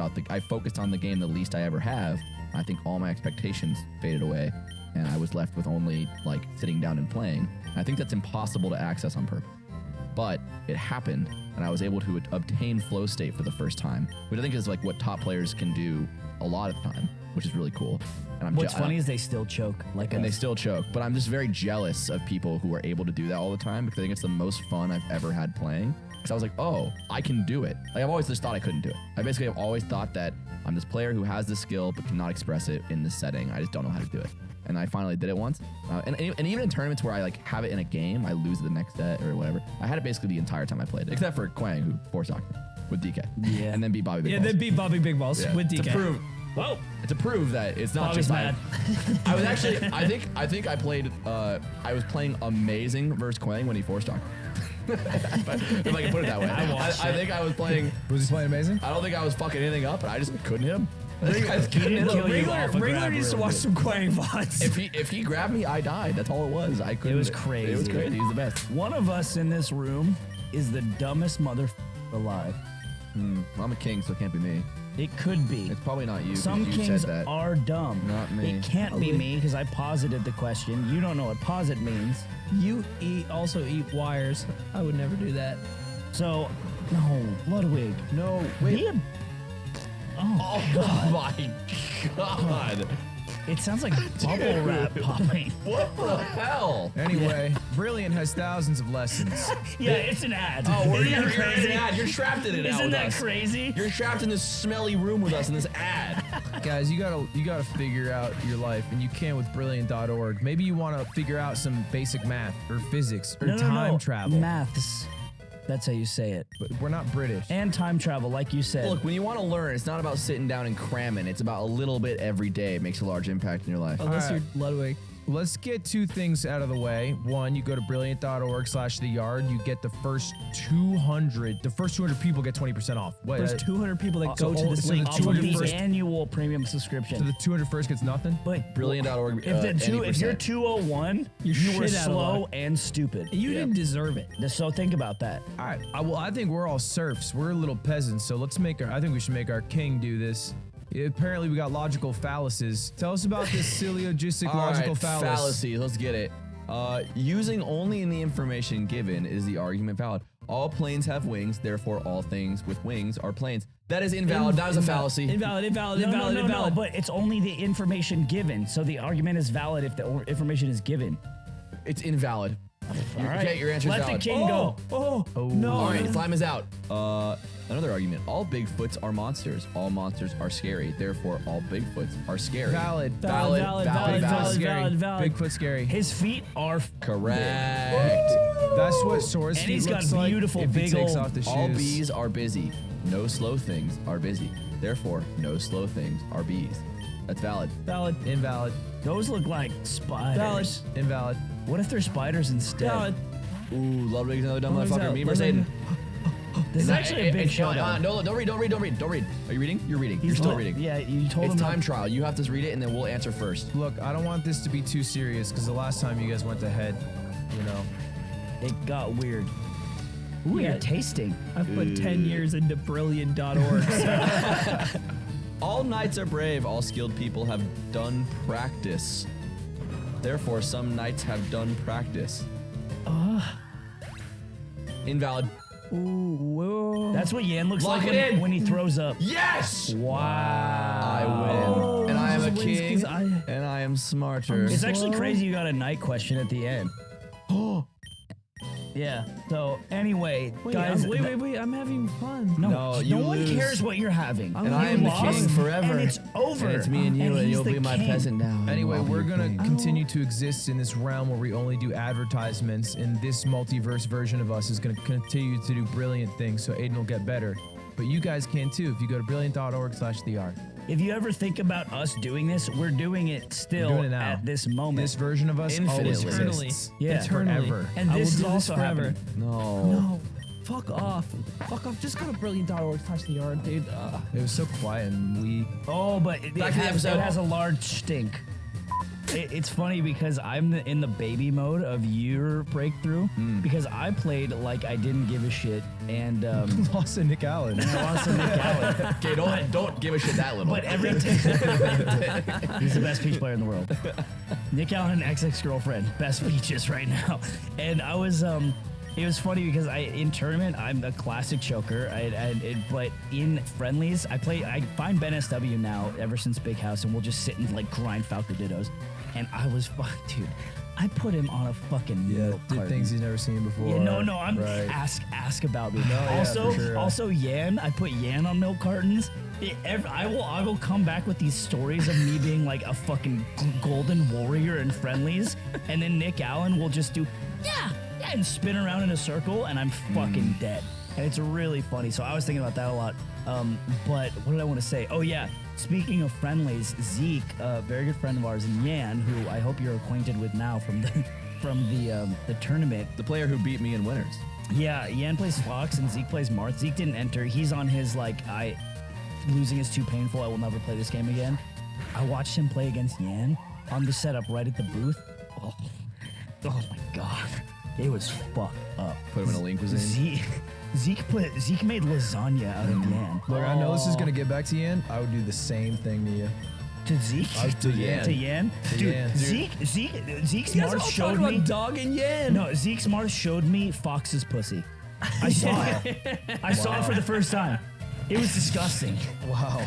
on the game the least I ever have. I think all my expectations faded away and I was left with only like sitting down and playing. And I think that's impossible to access on purpose. But it happened and I was able to obtain flow state for the first time, which I think is like what top players can do a lot of the time, which is really cool. And What's funny is they still choke. Like and they us. still choke, but I'm just very jealous of people who are able to do that all the time because I think it's the most fun I've ever had playing. Because I was like, oh, I can do it. Like I've always just thought I couldn't do it. I basically have always thought that I'm this player who has the skill but cannot express it in this setting. I just don't know how to do it. And I finally did it once. And even in tournaments where I like have it in a game, I lose the next set or whatever. I had it basically the entire time I played it, except for Quang who forced knocked me with DK. Yeah. And then beat Bobby Big Yeah, Balls. then beat Bobby Big Balls Yeah. with DK. To prove, Whoa. to prove that it's not Bobby's just mad. I was actually, I think I played, I was playing amazing versus Quang when he forced knocked. if I can put it that way. I think I was playing. Was he playing amazing? I don't think I was fucking anything up, but I just couldn't hit him. He didn't kill you off a Regular grab needs to real watch good. some Quang VODs. If he grabbed me, I died. That's all it was. I couldn't. was crazy. It was crazy. He's the best. One of us in this room is the dumbest mother alive. Well, I'm a king, so it can't be me. It could be. It's probably not you. 'cause Some you kings said that. are dumb. Not me. It can't be me because I posited the question. You don't know what posit means. You also eat wires. I would never do that. So, no, Ludwig. No, Be wait. a- Oh my god. It sounds like bubble wrap popping. What the hell? Anyway, Brilliant has thousands of lessons. Yeah, it's an ad. Oh, Isn't you're that crazy? an ad. You're trapped in it now Isn't with that us. crazy? You're trapped in this smelly room with us in this ad. Guys, you gotta figure out your life, and you can with Brilliant.org. Maybe you want to figure out some basic math or physics or time travel. Maths. That's how you say it. But we're not British. And time travel, like you said. Look, when you want to learn, it's not about sitting down and cramming. It's about a little bit every day. It makes a large impact in your life. Unless Alright. you're Ludwig. Let's get two things out of the way. One, you go to brilliant.org/theyard. You get the first 200 people get 20% off. Wait, There's 200 people that go to so this the link. Off of 200 the annual premium so subscription. the 201st gets nothing? But Brilliant.org. if you're 201, you were shit out of slow luck. and stupid. You didn't deserve it. So think about that. All right. I think we're all serfs. We're little peasants. So I think we should make our king do this. Apparently, we got logical fallacies. Tell us about this syllogistic logical fallacy. Let's get it. Using only in the information given is the argument valid. All planes have wings, therefore all things with wings are planes. That is invalid. That was a fallacy. Invalid. No, but it's only the information given. So the argument is valid if the information is given. It's invalid. Okay, your answer is Let valid. the king go. No. All right, time is out. Another argument. All Bigfoots are monsters. All monsters are scary. Therefore, all Bigfoots are scary. Valid. Valid. Bigfoot's scary. valid. Bigfoot's scary. His feet are Correct. That's what Sora's And feet he's got looks like beautiful if he big takes ol' off the shoes. All bees are busy. No slow things are busy. Therefore, no slow things are bees. That's valid. Valid. Invalid. Those look like spiders. Invalid. What if they're spiders instead? Valid. Ooh, Ludwig's another dumb Ludwig's motherfucker. out. Me versus Ludwig- Aiden. This is actually a big show. Don't read. Are you reading? You're reading. You're still reading. Yeah, you told It's him. time trial. You have to read it and then we'll answer first. Look, I don't want this to be too serious because the last time you guys went to head, It got weird. Ooh, Yeah. you're tasting. I've put 10 years into brilliant.org. So All knights are brave. All skilled people have done practice. Therefore, some knights have done practice. Invalid. whoa. That's what Yan looks Lock like it in. when he throws up. Yes! Wow. I win. And I am a He just wins king. 'cause I- And I am smarter. It's actually Slow. crazy you got a night question at the end. Yeah. So anyway, Wait, guys. wait. I'm having fun. No, you no one lose. cares what you're having. And You I am the lost, king forever. And it's over. And it's me and you, and he's you'll the be my king. peasant now. and Anyway, I'll be we're your gonna king. continue to exist in this realm where we only do advertisements, and this multiverse version of us is gonna continue to do brilliant things. So Aiden will get better, but you guys can too if you go to brilliant.org/theart. If you ever think about us doing this, we're doing it still doing it now. at this moment. This version of us always Infinitely. exists. Yeah. Eternally. Forever. And I will this is do also forever. happening. No. No. Fuck off. Fuck off. Just go to brilliant.org/theyard, dude. It was so quiet and we. Oh, but it Back to the has, episode. it has a large stink. It's funny because I'm in the baby mode of your breakthrough because I played like I didn't give a shit and Lost to Nick Allen. I lost to Nick Allen. Okay, don't give a shit that little. But every he's the best peach player in the world. Nick Allen, ex-girlfriend, best peaches right now. And I was it was funny because in tournament I'm a classic choker. But in friendlies I find Ben SW now ever since Big House, and we'll just sit and like grind Falco Dittos. And I was dude, I put him on a fucking milk did carton. things he's never seen before. Yeah, no, I'm right. ask about me. yeah, also, for sure. also Yan, I put Yan on milk cartons. I will come back with these stories of me being like a fucking golden warrior in friendlies, and then Nick Allen will just do and spin around in a circle, and I'm fucking dead. And it's really funny. So I was thinking about that a lot. But what did I want to say? Oh yeah. Speaking of friendlies, Zeke, a very good friend of ours, and Yan, who I hope you're acquainted with now from the tournament. the player who beat me in winners. Yeah, Yan plays Fox and Zeke plays Marth. Zeke didn't enter. He's on his losing is too painful. I will never play this game again. I watched him play against Yan on the setup right at the booth. Oh my god, it was fucked up. Put him in a link cuisine. Zeke made lasagna out of Yan. Look, I know this is gonna get back to Yan. I would do the same thing to you. To Zeke? To Yan. To Yan? To Dude, Yan. Zeke's You guys Marth all showed talking me. about dog and yen. No, Zeke's Marth showed me Fox's pussy. I saw it. I saw it for the first time. It was disgusting. Wow.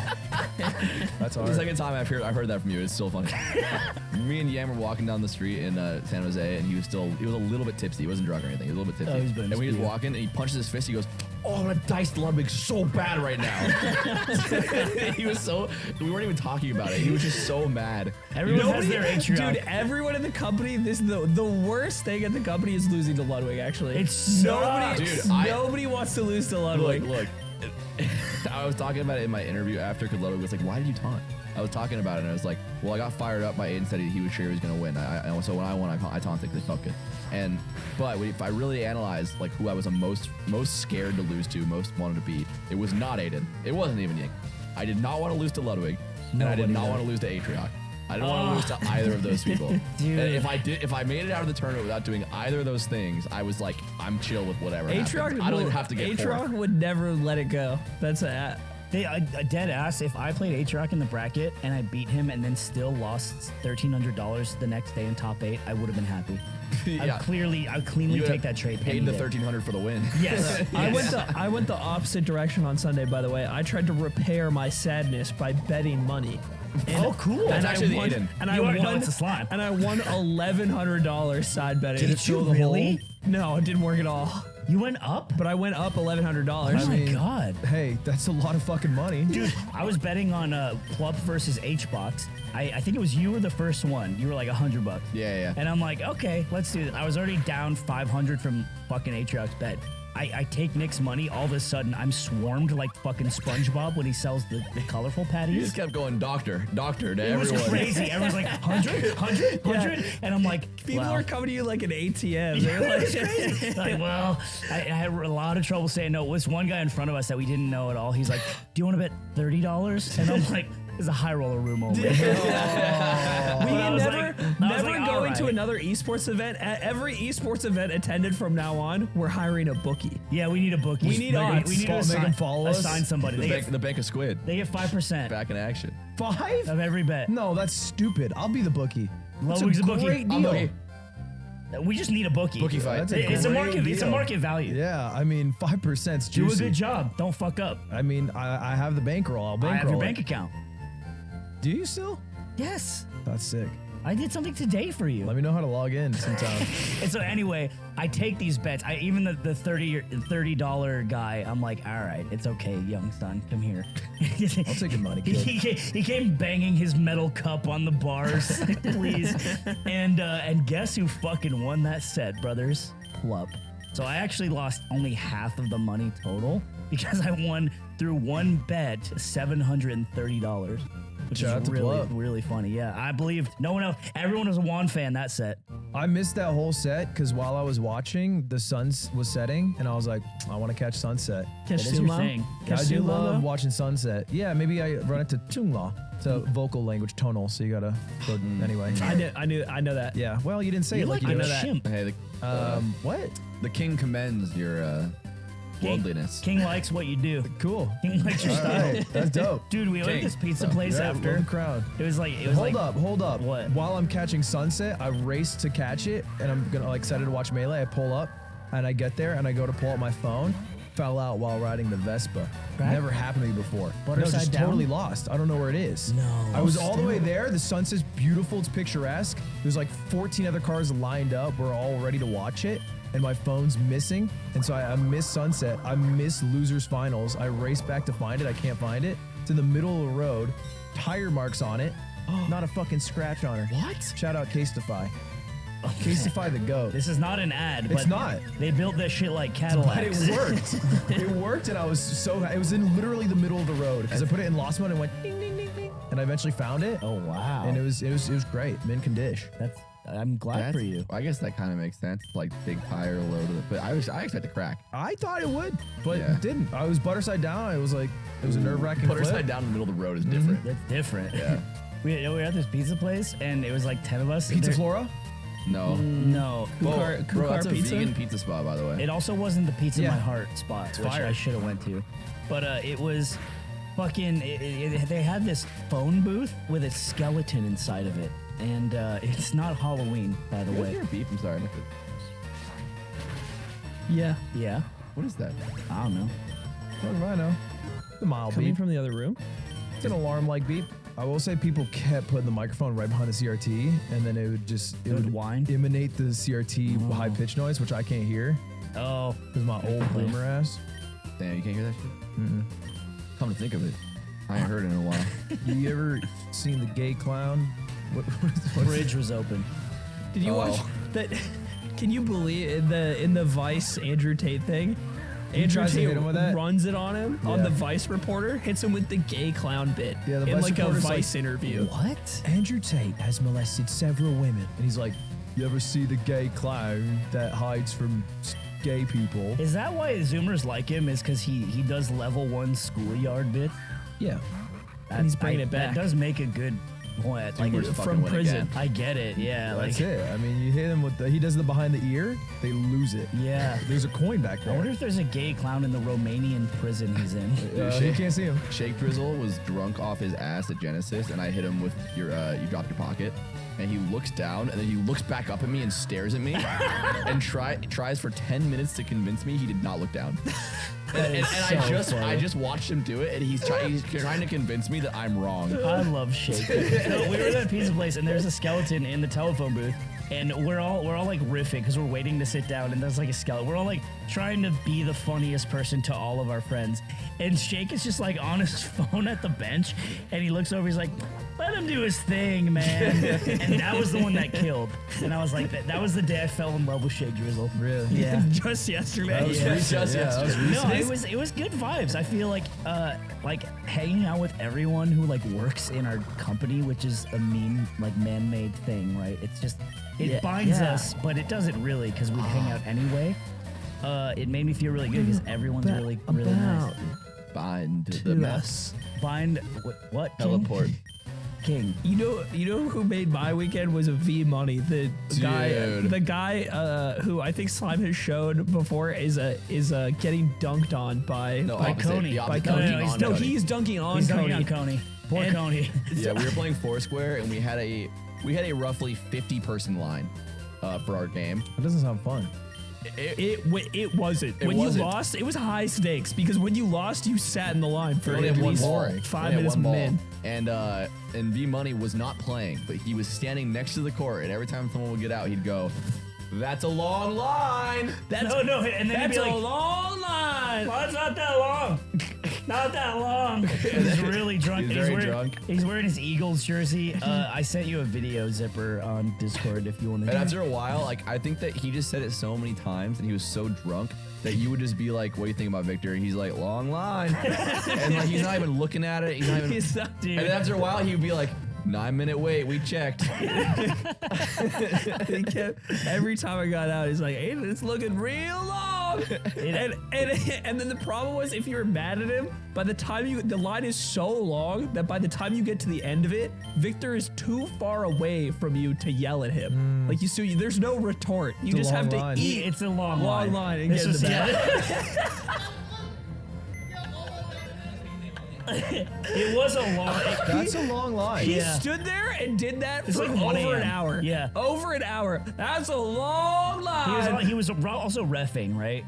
That's The hard. second time I heard that from you, it's so funny. Me and Yam were walking down the street in San Jose, and he was a little bit tipsy. He wasn't drunk or anything. He was a little bit tipsy. Oh, he's been and we was speeding. walking, and he punches his fist. He goes, "Oh, I'm gonna dice Ludwig so bad right now." He was so. We weren't even talking about it. He was just so mad. Everyone has their Atriarch. Dude, everyone in the company, this is the worst thing in the company is losing to Ludwig, actually. It sucks. Dude, nobody wants to lose to Ludwig. Look. I was talking about it in my interview after, because Ludwig was like, "Why did you taunt?" I was talking about it, and I was like, "Well, I got fired up by Aiden said he was sure he was gonna win. So when I won, I taunted because it felt good." But if I really analyze like who I was most scared to lose to, most wanted to beat, it was not Aiden. It wasn't even Ying. I did not want to lose to Ludwig, and I did not want to lose to Atriarch. I didn't want to lose to either of those people. Dude. And if I made it out of the tournament without doing either of those things, I was like, I'm chill with whatever happens. I don't even have to get Atriarch fourth. would never let it go. That's a A dead ass. If I played Atriarch in the bracket and I beat him and then still lost $1,300 the next day in top 8, I would have been happy. Yeah. I'd cleanly You take that trade. Paid any the day. $1,300 for the win. Yes. I went the opposite direction on Sunday, by the way. I tried to repair my sadness by betting money. Oh, cool. That's And actually the I won, Aiden. and You I already know won it's a slime. And I won $1,100 side betting. Did you really? No, it didn't work at all. You went up? But I went up $1,100. Oh my god. Hey, that's a lot of fucking money. Dude, I was betting on Plup versus H-Box. I think it was you were the first one. You were like $100. Yeah. And I'm like, okay, let's do this. I was already down 500 from fucking Atriarch's bet. I take Nick's money. All of a sudden, I'm swarmed like fucking SpongeBob when he sells the colorful You patties. just kept going doctor to It was everyone. crazy. Everyone's like, 100? And I'm like, People well, are coming to you like an ATM. Yeah, They're like, it's crazy. Like, well, I had a lot of trouble saying no. This one guy in front of us that we didn't know at all. He's like, "Do you want to bet $30?" And I'm like, "There's a high roller room over here." we I was never like, go all into right. another esports event. At every esports event attended from now on, we're hiring a bookie. Yeah, we need a bookie. We need odds. We need to Make them assign, follow us. assign somebody. The bank of squid They get 5% back in action. 5? of every bet. No, that's stupid. I'll be the bookie. That's Ludwig's a bookie. great I'm deal. bookie. We just need a bookie. Bookie fight. That's a It's a great market. It's a deal. market value. Yeah, I mean, 5%'s Do juicy. a good job. Don't fuck up. I mean, I have the bankroll. I'll I bankroll have your it. bank account. Do you still? Yes, That's sick. I did something today for you. Let me know how to log in sometime. And so anyway, I take these bets. Even the $30 guy, I'm like, all right, it's okay, young son, come here. I'll take your money, kid. He came banging his metal cup on the bars, please. And guess who fucking won that set, brothers? Plup. So I actually lost only half of the money total because I won through one bet $730. Which Shout out is to really, Plup. really funny. Yeah, I believed no one else. Everyone was a Juan fan that set. I missed that whole set because while I was watching, the sun was setting, and I was like, I want to catch sunset. That is your thing. I do love watching sunset. Yeah, maybe I run into Tungla. It's a vocal language, tonal, so you gotta go anyway. I know that. Yeah, well, you didn't say You're it like like you a did. chimp. Hey, What? the king commends your worldliness. King likes what you do. Cool. King likes your All style. right, that's dope. Dude, we went to King. this pizza place Yeah, love after. the crowd. It was like, Hold up. What? While I'm catching sunset, I race to catch it, and I'm gonna excited to watch Melee. I pull up, and I get there, and I go to pull up my phone. Fell out while riding the Vespa. Right? Never happened to me before. Butter no, side just down? totally lost. I don't know where it is. No. I was all the way there. The sunset's beautiful. It's picturesque. There's like 14 other cars lined up. We're all ready to watch it. And my phone's missing. And so I miss sunset. I miss losers finals. I race back to find it. I can't find it. It's in the middle of the road. Tire marks on it. Not a fucking scratch on her. What? Shout out Casetify. Casetify the GOAT. This is not an ad, but It's not. They built this shit like But Cadillacs. it worked. It worked, and I was so. It was in literally the middle of the road because I put it in lost mode and went ding ding ding ding, and I eventually found it. Oh wow. And it was great, mint condition. I'm glad for you. I guess that kind of makes sense. Like big tire load of it, but I expect to crack. I thought it would, but Yeah. it didn't. I was butter side down. I was like, it was a nerve wracking. Butter side down in the middle of the road is different. That's different. Yeah. we were at this pizza place and it was like 10 of us. and Pizza there- Flora. No. No. Whoa, bro, that's a pizza? vegan pizza spot, by the way. It also wasn't the pizza in Yeah. my heart spot, which fire. I should have went to. But it was fucking. They had this phone booth with a skeleton inside of it, and it's not Halloween, by the You guys way. hear beep? I'm sorry. Yeah. Yeah, What is that? I don't know. What do I know? The mild coming beep. from the other room. It's an alarm-like beep. I will say people kept putting the microphone right behind the CRT, and then it would whine? emanate the CRT high pitch noise, which I can't hear Oh, because my old boomer ass. Damn, you can't hear that shit? Come to think of it, I ain't heard it in a while. You ever seen the gay clown? What's bridge was open. Did you Oh. watch that? Can you believe in the Vice Andrew Tate thing? Andrew tries to Tate hit him with that? runs it on him on Yeah. the Vice reporter, hits him with the gay clown bit Yeah, the in Vice like a reporter's Vice like, interview. What? Andrew Tate has molested several women, and he's like, "You ever see the gay clown that hides from gay people?" Is that why Zoomers like him? Is because he does level 1 schoolyard bits? Yeah. And he's bringing it back. That does make a good point. Like Zoomers fucking from win prison. again. I get it. Yeah. That's Like it. I mean, you hit him with he does the behind the ear, they lose it. yeah. There's a coin back I there. wonder if there's a gay clown in the Romanian prison he's in. You can't see him. Shake Drizzle was drunk off his ass at Genesis, and I hit him with you dropped your pocket, and he looks down, and then he looks back up at me and stares at me, and tries for 10 minutes to convince me he did not look down. And I just watched him do it, and he's trying to convince me that I'm wrong. I love Shake. So we were at a pizza place, and there's a skeleton in the telephone booth, and we're all like riffing because we're waiting to sit down, and there's like a skeleton. We're all like trying to be the funniest person to all of our friends, and Shake is just like on his phone at the bench, and he looks over, he's like, "Let him do his thing, man." And that was the one that killed. And I was like, that was the day I fell in love with Shake Drizzle. Really? Yeah. Just yesterday. That was Yeah. recent. Just Yeah, that was yesterday. recent. No, it was good vibes. I feel like hanging out with everyone who like works in our company, which is a man-made thing, right? It's just it binds us, but it doesn't really because we hang out anyway. It made me feel really good because everyone's really nice. Bind to the mess. Bind what? King? Teleport. King. You know who made my weekend was a V Money, the guy who I think Slime has shown before is getting dunked on by No, By opposite, Coney. the By opposite. Coney. Dunking on no, Coney. he's dunking on He's Coney. dunking on Coney. Poor And- Coney. Yeah, we were playing Foursquare, and we had a roughly 50-person line for our game. That doesn't sound fun. It wasn't. It When wasn't. you lost, it was high stakes because when you lost, you sat in the line for Only at had one least ball. 5 Only had minutes one ball. min. And V Money was not playing, but he was standing next to the court, and every time someone would get out, he'd go, "That's a long line." That's No, and then he'd that's be a like, long line. "Well, it's not that long. Not that long." He's really drunk. He's and very wearing, drunk. He's wearing his Eagles jersey. I sent you a video, Zipper, on Discord if you want And to. after a while, like I think that he just said it so many times, and he was so drunk that you would just be like, "What do you think about Victor?" And he's like, "Long line," and like he's not even looking at it. He's not even. He's not- Dude. And then after a while, he would be like, 9-minute wait, we checked. He kept, every time I got out, he's like, "Hey, it's looking real long." And then the problem was, if you were mad at him, by the time the line is so long that by the time you get to the end of it, Victor is too far away from you to yell at him. Like there's no retort. You It's a just have to long line. eat. It's a long line and This get in was- the back. It was a long. That's a long line. He Yeah. stood there and did that It's for like 1 over an a.m.. hour. Yeah. Over an hour. That's a long line. He was also reffing, right?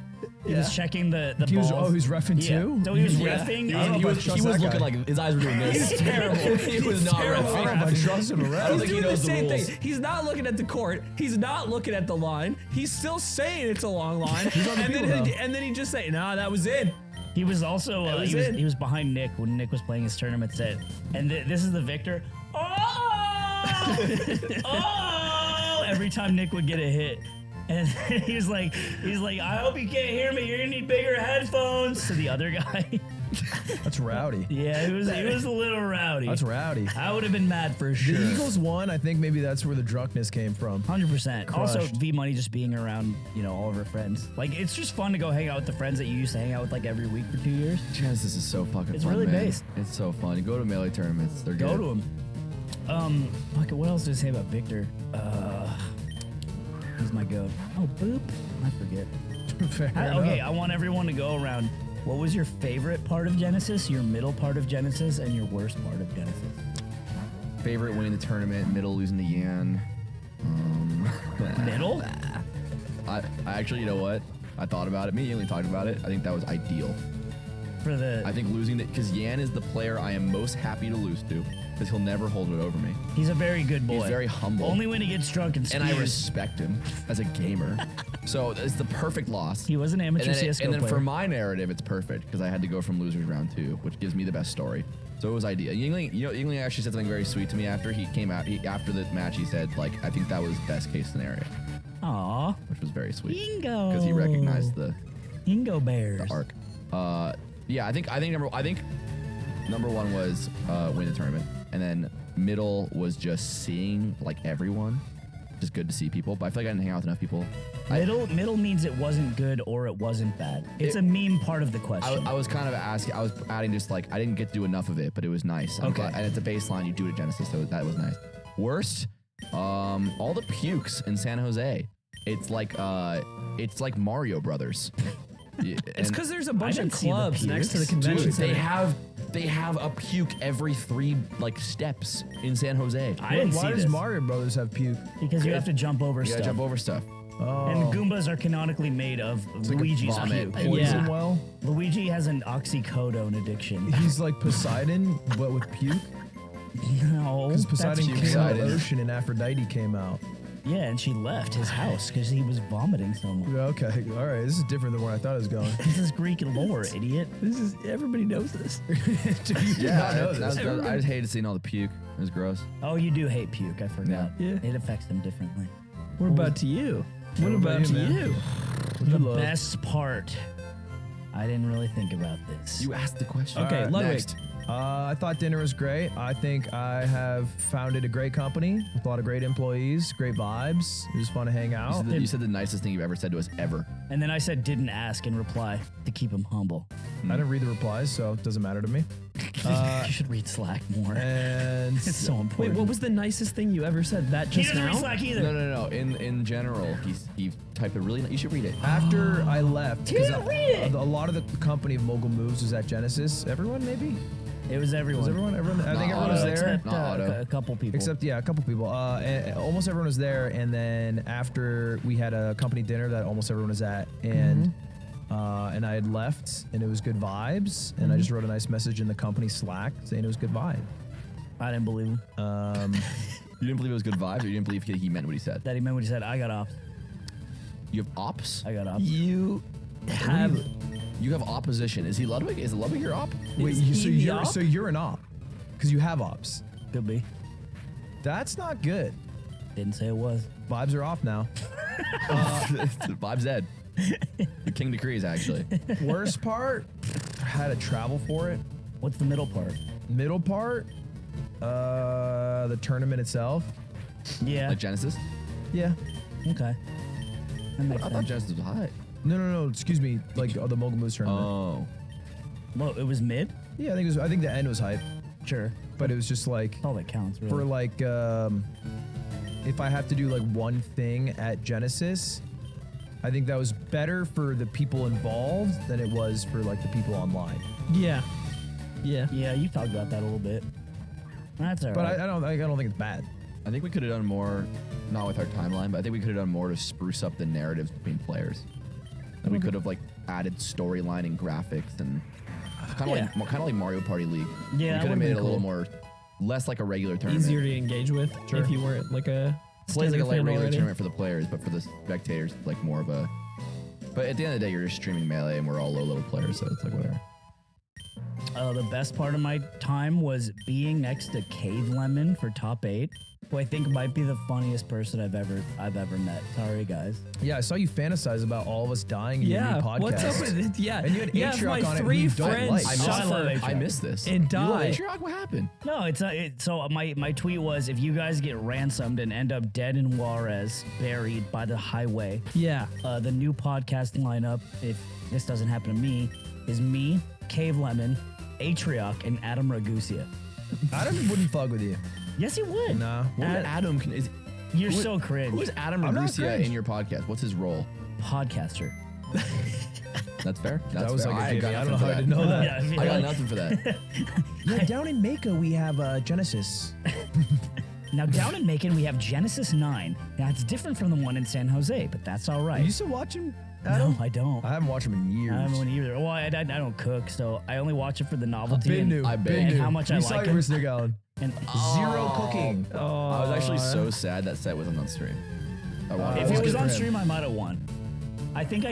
He was checking the He was, balls. he's reffing Yeah. too? So he was Yeah. reffing. I don't know He if I was, trust he was that looking guy. like his eyes were doing this. He's terrible. He was not terrible. I don't know reffing. if I trust him around. I don't think he doing knows the the same rules. thing. He's not looking at the court. He's not looking at the line. He's still saying it's a long line. And then he just say, "Nah, that was it." He was also That was he was it. he was behind Nick when Nick was playing his tournament set, and this is the Victor. Oh, oh! Every time Nick would get a hit, and he's like, "I hope you can't hear me. You're gonna need bigger headphones." To the other guy, That's rowdy. yeah, he was a little rowdy. That's rowdy. I would have been mad for sure. The Eagles won. I think maybe that's where the drunkenness came from. 100%. Also, Crushed. V Money just being around, all of her friends. Like, it's just fun to go hang out with the friends that you used to hang out with like every week for 2 years. Genesis is so fucking It's fun, really man. based. It's so fun. You go to melee tournaments. They're Go good. to him. Fuck it, what else did I say about Victor? He's my goat. Oh, boop. I forget. Fair Okay, enough. I want everyone to go around. What was your favorite part of Genesis, your middle part of Genesis, and your worst part of Genesis? Favorite winning the tournament, middle losing to Yan. Middle? I actually, you know what? I thought about it. Me and Yingling talked about it. I think that was ideal. for the. I think losing it because Yan is the player I am most happy to lose to because he'll never hold it over me. He's a very good boy. He's very humble. Only when he gets drunk and and I spews. respect him as a gamer. So it's the perfect loss. He was an amateur CS:GO and then player. for my narrative, it's perfect because I had to go from losers round 2, which gives me the best story. So it was ideal. Yingling actually said something very sweet to me after he came out. After the match, he said, like, I think that was best case scenario, Aw, which was very sweet Ingo. because he recognized the Ingo Bears. arc. Yeah, I think number 1 was win the tournament, and then middle was just seeing like everyone. Just good to see people, but I feel like I didn't hang out with enough people. Middle means it wasn't good or it wasn't bad. It's a meme part of the question. I was kind of asking. I was adding just like I didn't get to do enough of it, but it was nice. I'm Okay. glad- and it's a baseline. You do it at Genesis, so that was nice. Worst, all the pukes in San Jose. It's like Mario Brothers. Yeah, It's and- because there's a bunch of didn't see the clubs next to the pukes. convention dude, center. they have a puke every 3 like steps in San Jose. I didn't Why see does this Mario Brothers have puke? because you have to jump over You gotta stuff. jump over stuff. Oh, And Goombas are canonically made of Luigi's vomit. puke. poison Yeah. well. Luigi has an oxycodone addiction. He's like Poseidon, but with puke. No, Because that's Poseidon puke. came out of the Poseidon. ocean and Aphrodite came out. Yeah, and she left his house because he was vomiting so much. Yeah, okay, all right. This is different than where I thought it was going. This is Greek lore, idiot. This is everybody knows this. You did not know this. I just hated seeing all the puke. It was gross. Oh, you do hate puke. I forgot. Yeah. It affects them differently. What about to you? What What about about to you, man? you? The love? best part. I didn't really think about this. You asked the question. Okay, Alright, Ludwig. next. I thought dinner was great. I think I have founded a great company with a lot of great employees, great vibes. It was fun to hang out. You said the nicest thing you've ever said to us ever. And then I said didn't ask in reply to keep him humble. I didn't read the replies, so it doesn't matter to me. You should read Slack more. And It's so Wait, important. what was the nicest thing you ever said? That He just doesn't read now? Slack either. No. In general, he typed a really. You should read it. after I left, because Dude, read it. a lot of the company of Mogul Moves was at Genesis. Everyone, maybe? It was everyone. Was everyone? I think Not everyone was Otto. there. Except Not Otto. a couple people. Except, yeah, a couple people. Almost everyone was there. And then after we had a company dinner that almost everyone was at, and I had left, and it was good vibes. And I just wrote a nice message in the company Slack saying it was good vibe. I didn't believe him. You didn't believe it was good vibes, or you didn't believe he meant what he said. That he meant what he said. I got ops. You have ops. I got ops. You have. You have opposition. Is he Ludwig? Is Ludwig your op? Wait, Is he the op? so you're an op because you have ops. Could be. That's not good. Didn't say it was. Vibes are off now. Vibes dead. The king decrees, actually. Worst part, had to travel for it. What's the middle part? Middle part, the tournament itself. Yeah. Like Genesis. Yeah. Okay. That makes I thought sense. Genesis was high. No. Excuse me. Like the Mogul Moves tournament. Oh. Well, it was mid. Yeah, I think the end was hype, Sure. but it was just like All that counts. Really. for like if I have to do like one thing at Genesis, I think that was better for the people involved than it was for like the people online. Yeah. Yeah. Yeah, you talked about that a little bit. That's all But right. I don't think it's bad. I think we could have done more, not with our timeline, but I think we could have done more to spruce up the narratives between players. And we could have like added storyline and graphics and kind of like Mario Party League. Yeah, we that could have would've made it been a little cool. more, less like a regular tournament. Easier to engage with if you weren't like a. Plays like a fan regular already. tournament for the players, but for the spectators, it's like more of a. But at the end of the day, you're just streaming Melee, and we're all low level players, so it's like whatever. The best part of my time was being next to Cave Lemon for top 8, who I think might be the funniest person I've ever met. Sorry, guys. Yeah, I saw you fantasize about all of us dying in your Yeah. new podcast. What's up with it? Yeah. And you had yeah, Atriarch my on it who 3 you don't friends like. I missed, I love suffer I Atriarch. missed this. and You love die. Atriarch? What happened? No, it's so my tweet was if you guys get ransomed and end up dead in Juarez, buried by the highway, Yeah. the new podcast lineup, if this doesn't happen to me, is me, Cave Lemon, Atriarch, and Adam Ragusia. Adam wouldn't fuck with you. Yes, he would. Nah. What would Adam? You're who- so cringe. Who is Adam I'm not Ragusia cringe. in your podcast? What's his role? Podcaster. That's fair. That's That was fair. like a gimme. got I don't know nothing how I for didn't know that. Yeah, I feel I got like- nothing for that. Yeah, down in Mako we have Genesis. Now down in Macon we have Genesis 9. Now it's different from the one in San Jose, but that's all Are right. you still watching No, I don't. I haven't watched him in years. I haven't either. Well, I don't cook, so I only watch it for the novelty. Been and, new. I bet. Been and new. how much We I saw like you him. versus Nick Allen. And Zero cooking. I was actually so sad that set wasn't on stream. I wanted if to it watch was good on for him. stream, I might have won. I think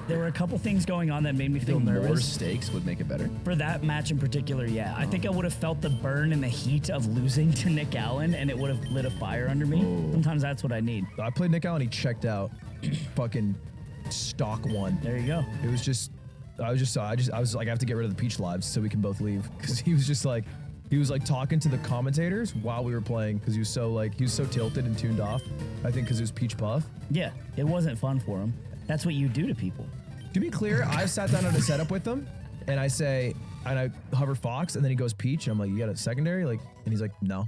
there were a couple things going on that made me feel more nervous. stakes would make it better. For that match in particular, yeah. I think I would have felt the burn and the heat of losing to Nick Allen, and it would have lit a fire under me. Oh. Sometimes that's what I need. I played Nick Allen. He checked out. Fucking stock one. There you go. It was just, I was like, I have to get rid of the Peach lives so we can both leave, because he was like talking to the commentators while we were playing, because he was so tilted and tuned off. I think because it was Peach Puff. Yeah, it wasn't fun for him. That's what you do to people. To be clear, I've sat down on a setup with him, and I hover Fox, and then he goes Peach, and I'm like, you got a secondary? Like, and he's like, no.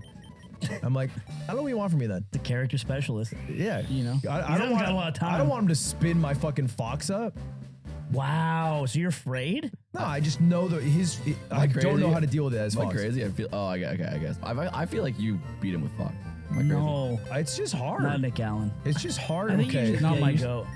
I'm like, I don't know what you want from me then. The character specialist. Yeah, You know, I he don't doesn't want got a lot of time. I don't want him to spin my fucking Fox up. Wow, so you're afraid? No, I just know that I don't know how to deal with it as Am I Fox. crazy? I feel. Oh, okay, I guess. I feel like you beat him with Fox. Am I crazy? No, It's just hard. not Nick Allen. It's just hard. I think Okay. you Not Yeah, my you- goat.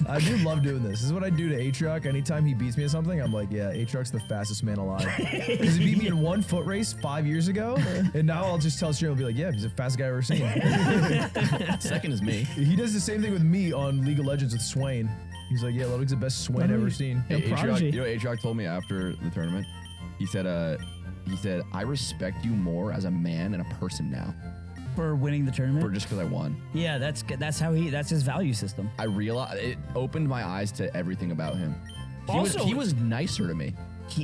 I do love doing this. This is what I do to Aatrox. Anytime he beats me at something, I'm like, yeah, Aatrox's the fastest man alive. Because he beat me in one foot race 5 years ago, and now I'll just tell Stream, I'll be like, yeah, he's the fastest guy I've ever seen. Second is me. He does the same thing with me on League of Legends with Swain. He's like, yeah, Ludwig's the best Swain I've ever seen. Yeah, Aatrox, Prodigy. you know, Aatrox told me after the tournament. He said, I respect you more as a man and a person now, For winning the tournament? for just because I won. Yeah, that's his value system. I realized it opened my eyes to everything about him. Also- He was nicer to me.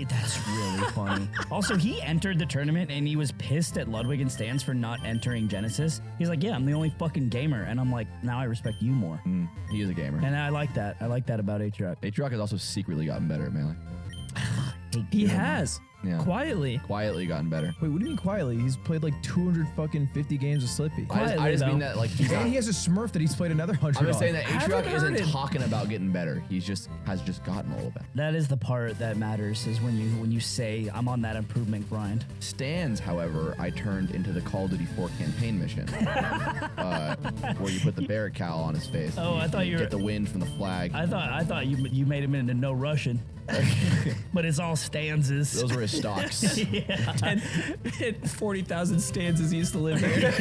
That's really funny. Also, he entered the tournament and he was pissed at Ludwig and Stans for not entering Genesis. He's like, yeah, I'm the only fucking gamer. And I'm like, now I respect you more. He is a gamer. And I like that. I like that about Aatrox. Aatrox has also secretly gotten better at Melee. He has. Yeah. Quietly. Quietly gotten better. Wait, what do you mean quietly? He's played like 250 games with Slippy. I just mean though. that like he's not, And he has a Smurf that he's played another 100 I'm just on. saying that Haven't Aatrox heard isn't it. talking about getting better. Has just gotten a little better. That is the part that matters, is when you say I'm on that improvement grind. Stands, however, I turned into the Call of Duty 4 campaign mission, where you put the barrack cowl on his face. Oh, I thought you were- get the wind from the flag. I thought you made him into no Russian. But it's all stanzas. Those were his stocks. And 40,000 stanzas he used to live here.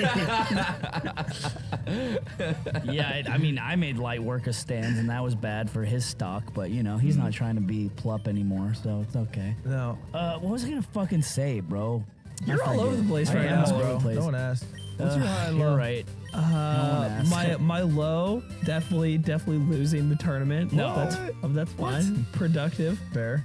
Yeah, I mean, I made light work of stands, and that was bad for his stock. But you know, he's not trying to be plup anymore, so it's okay. No. What was I gonna fucking say, bro? You're all over the place I right am now, all over bro. the place. No one asked. What's your high and low? You're right. No one asked. My low, definitely losing the tournament. No. That's fine. Productive. Fair.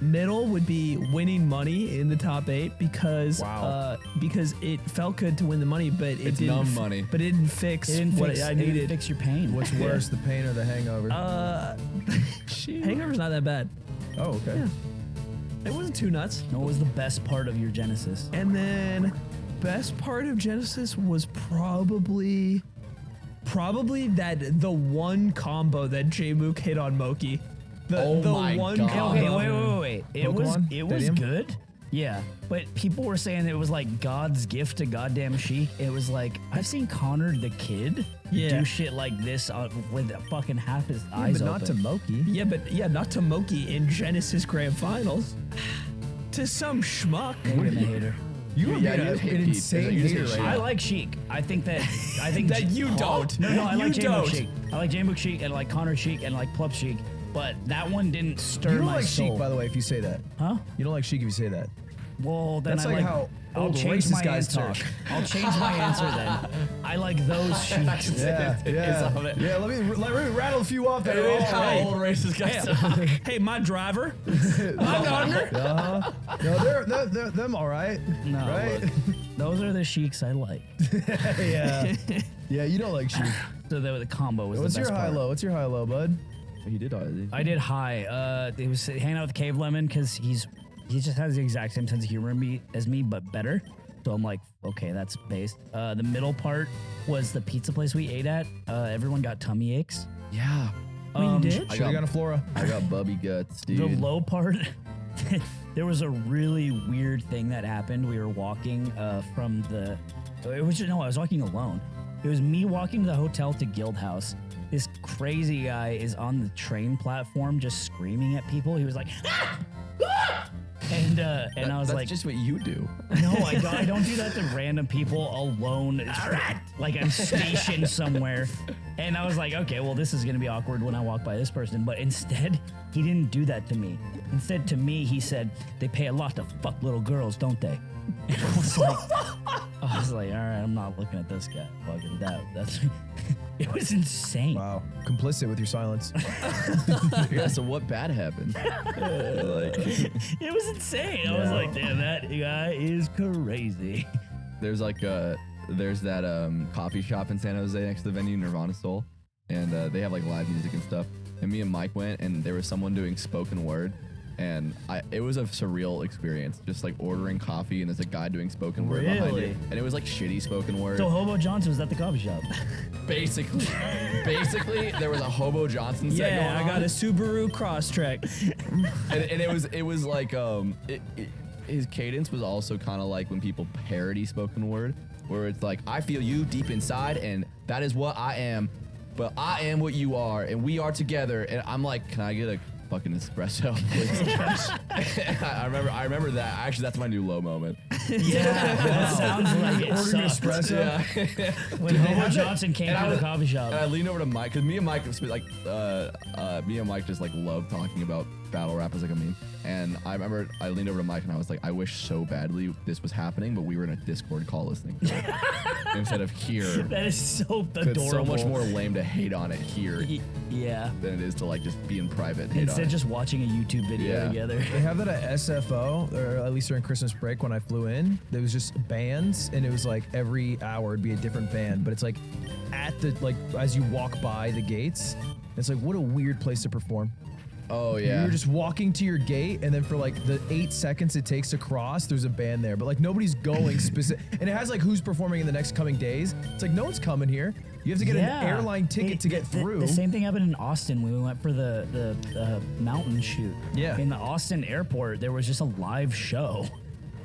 Middle would be winning money in the top 8 because Wow. because it felt good to win the money, but it It's didn't numb money. But it didn't fix It didn't what fix, I it didn't needed. fix your pain. What's worse, the pain or the hangover? Hangover's not that bad. Oh, okay. It wasn't too nuts. What was the best part of your Genesis? And then best part of Genesis was probably that the one combo that J-Mook hit on Moki. Oh the my one God. combo. Okay, wait. It was Pokemon? good. Yeah, but people were saying it was like God's gift to goddamn Sheik. It was like, I've seen Connor the Kid Yeah. do shit like this with fucking half his Yeah, eyes but not to open. Moki. Yeah, not to Moki in Genesis Grand Finals. To some schmuck. Maybe I'm a hater. You are Yeah, being you an hate Pete. insane You just hater hate right I now. like Sheik. I think that That you don't. No, I You like J-Book don't. Sheik. I like J-Book Sheik and I like Connor Sheik and I like Plup Sheik. But that one didn't stir You don't my like soul. Sheik, by the way, if you say that. Huh? You don't like Sheik if you say that. Well, then That's I like how I'll old change racist my guys answer. talk. I'll change my answer then. I like those Sheiks. Yeah, yeah. Yeah, let me rattle a few off there. It is how Hey. old racist guys talk. Hey, my driver. I'm under. No, they're them all right. No, Right? look, those are the Sheiks I like. Yeah. Yeah, you don't like Sheik. So the combo was What's the your best high part. low? What's your high low, bud? He did. I did high. It was hanging out with Cave Lemon because he just has the exact same sense of humor as me, but better. So I'm like, okay, that's based. The middle part was the pizza place we ate at. Everyone got tummy aches. Yeah. You did? I Should have got gone to Flora. I got bubby guts, dude. The low part, there was a really weird thing that happened. We were walking from the. I was walking alone. It was me walking to the hotel to Guild House, this crazy guy is on the train platform just screaming at people. He was like, ah! Ah! And I was That's like, just what you do. no, I don't do that to random people alone. Like I'm stationed somewhere. And I was like, okay, well, this is going to be awkward when I walk by this person. But instead, he didn't do that to me. Instead, to me, he said, they pay a lot to fuck little girls, don't they? And I was like, all right, I'm not looking at this guy. Fucking that's it was insane. Wow. Complicit with your silence. Yeah, so what bad happened? It was insane. I was like, damn, that guy is crazy. There's like there's that coffee shop in San Jose next to the venue, Nirvana Soul, and they have like live music and stuff. And me and Mike went, and there was someone doing spoken word, and it was a surreal experience, just like ordering coffee, and there's a guy doing spoken word behind Really? it, and it was like shitty spoken word. So Hobo Johnson was at the coffee shop. Basically, there was a Hobo Johnson set going Yeah, I on. got a Subaru Crosstrek. and it was like his cadence was also kind of like when people parody spoken word, where it's like, I feel you deep inside, and that is what I am, but I am what you are, and we are together. And I'm like, can I get a fucking espresso, please? I remember that. Actually, that's my new low moment. Yeah, that sounds like it. Ordered an Sucked. espresso. When Hobo Johnson came to the coffee shop. And I leaned over to Mike, because me and Mike just like love talking about battle rap as like a meme. And I remember I leaned over to Mike and I was like, I wish so badly this was happening, but we were in a Discord call listening to it instead of here. That is so 'Cause it's adorable. so much more lame to hate on it here Yeah. than it is to like just be in private. And hate on Instead, it. just watching a YouTube video Yeah. together. They have that at SFO, or at least during Christmas break when I flew in. There was just bands, and it was like every hour it'd be a different band. But it's like at the as you walk by the gates, it's like what a weird place to perform. Oh yeah. You're just walking to your gate, and then for like the 8 seconds it takes to cross, there's a band there. But like nobody's going specific, and it has like who's performing in the next coming days. It's like no one's coming here. You have to get an airline ticket to get through. The same thing happened in Austin when we went for the mountain shoot. Yeah. In the Austin airport, there was just a live show.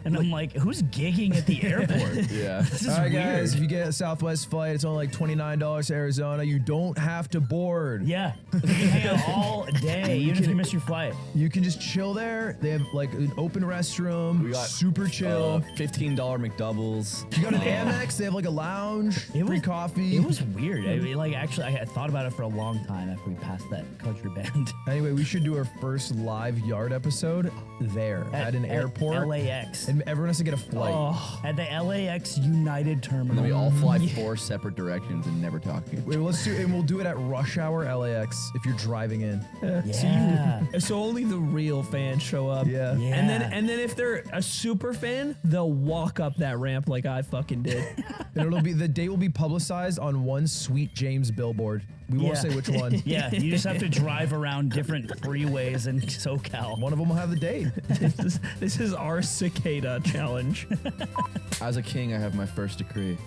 And I'm like, who's gigging at the airport? Yeah. This is All right, weird. guys, if you get a Southwest flight, it's only like $29 to Arizona. You don't have to board. Yeah. You can hang out all day, even if you miss your flight. You can just chill there. They have like an open restroom. We got super chill. $15 McDoubles. You got an Amex. They have like a lounge, free coffee. It was weird. I mean, like, actually, I had thought about it for a long time after we passed that country band. Anyway, we should do our first live yard episode there at an airport. LAX. And everyone has to get a flight. Oh, at the LAX United Terminal. And then we all fly 4 separate directions and never talk again. Wait, let's do, and we'll do it at rush hour LAX if you're driving in. Yeah. So only the real fans show up. Yeah. Yeah. And then if they're a super fan, they'll walk up that ramp like I fucking did. And it'll be the date will be publicized on one Sweet James billboard. We won't say which one. Yeah, you just have to drive around different freeways in SoCal. One of them will have the date. This is our cicada challenge. As a king, I have my first decree.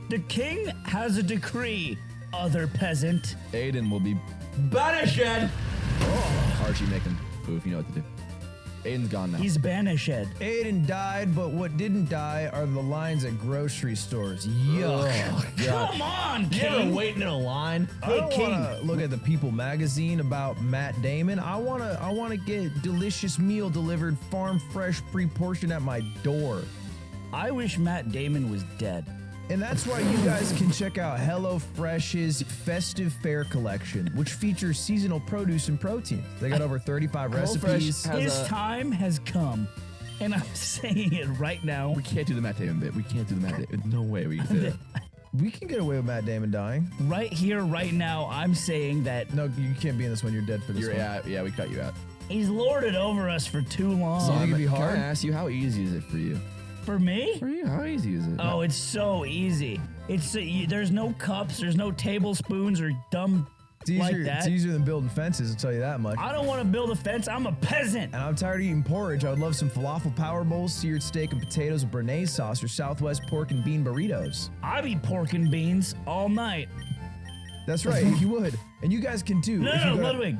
The king has a decree, other peasant. Aiden will be banished. Archie, make him move. You know what to do. Aiden's gone now. He's banished. Aiden died, but what didn't die are the lines at grocery stores. Yuck. Come on, You ever king. waiting in a line? I Hey, don't king. wanna look at the People magazine about Matt Damon. I wanna get delicious meal delivered, farm fresh, pre-portioned at my door. I wish Matt Damon was dead. And that's why you guys can check out HelloFresh's Festive Fare Collection, which features seasonal produce and proteins. They got over 35 recipes. Has His a- time has come, and I'm saying it right now. We can't do the Matt Damon bit. We can't do the Matt Damon. No way we can do that. We can get away with Matt Damon dying. Right here, right now, I'm saying that No, you can't be in this one. You're dead for this You're, one. yeah, we cut you out. he's lorded over us for too long. think it'd be hard? Can I ask you, how easy is it for you? For me? For you, how easy is it? Oh, it's so easy. There's no cups, there's no tablespoons or dumb It's easier, like that. it's easier than building fences, I'll tell you that much. I don't want to build a fence. I'm a peasant. And I'm tired of eating porridge. I would love some falafel power bowls, seared steak and potatoes with béarnaise sauce, or Southwest pork and bean burritos. I eat pork and beans all night. That's right, you would. And you guys can too. No, if you no, go to- Ludwig.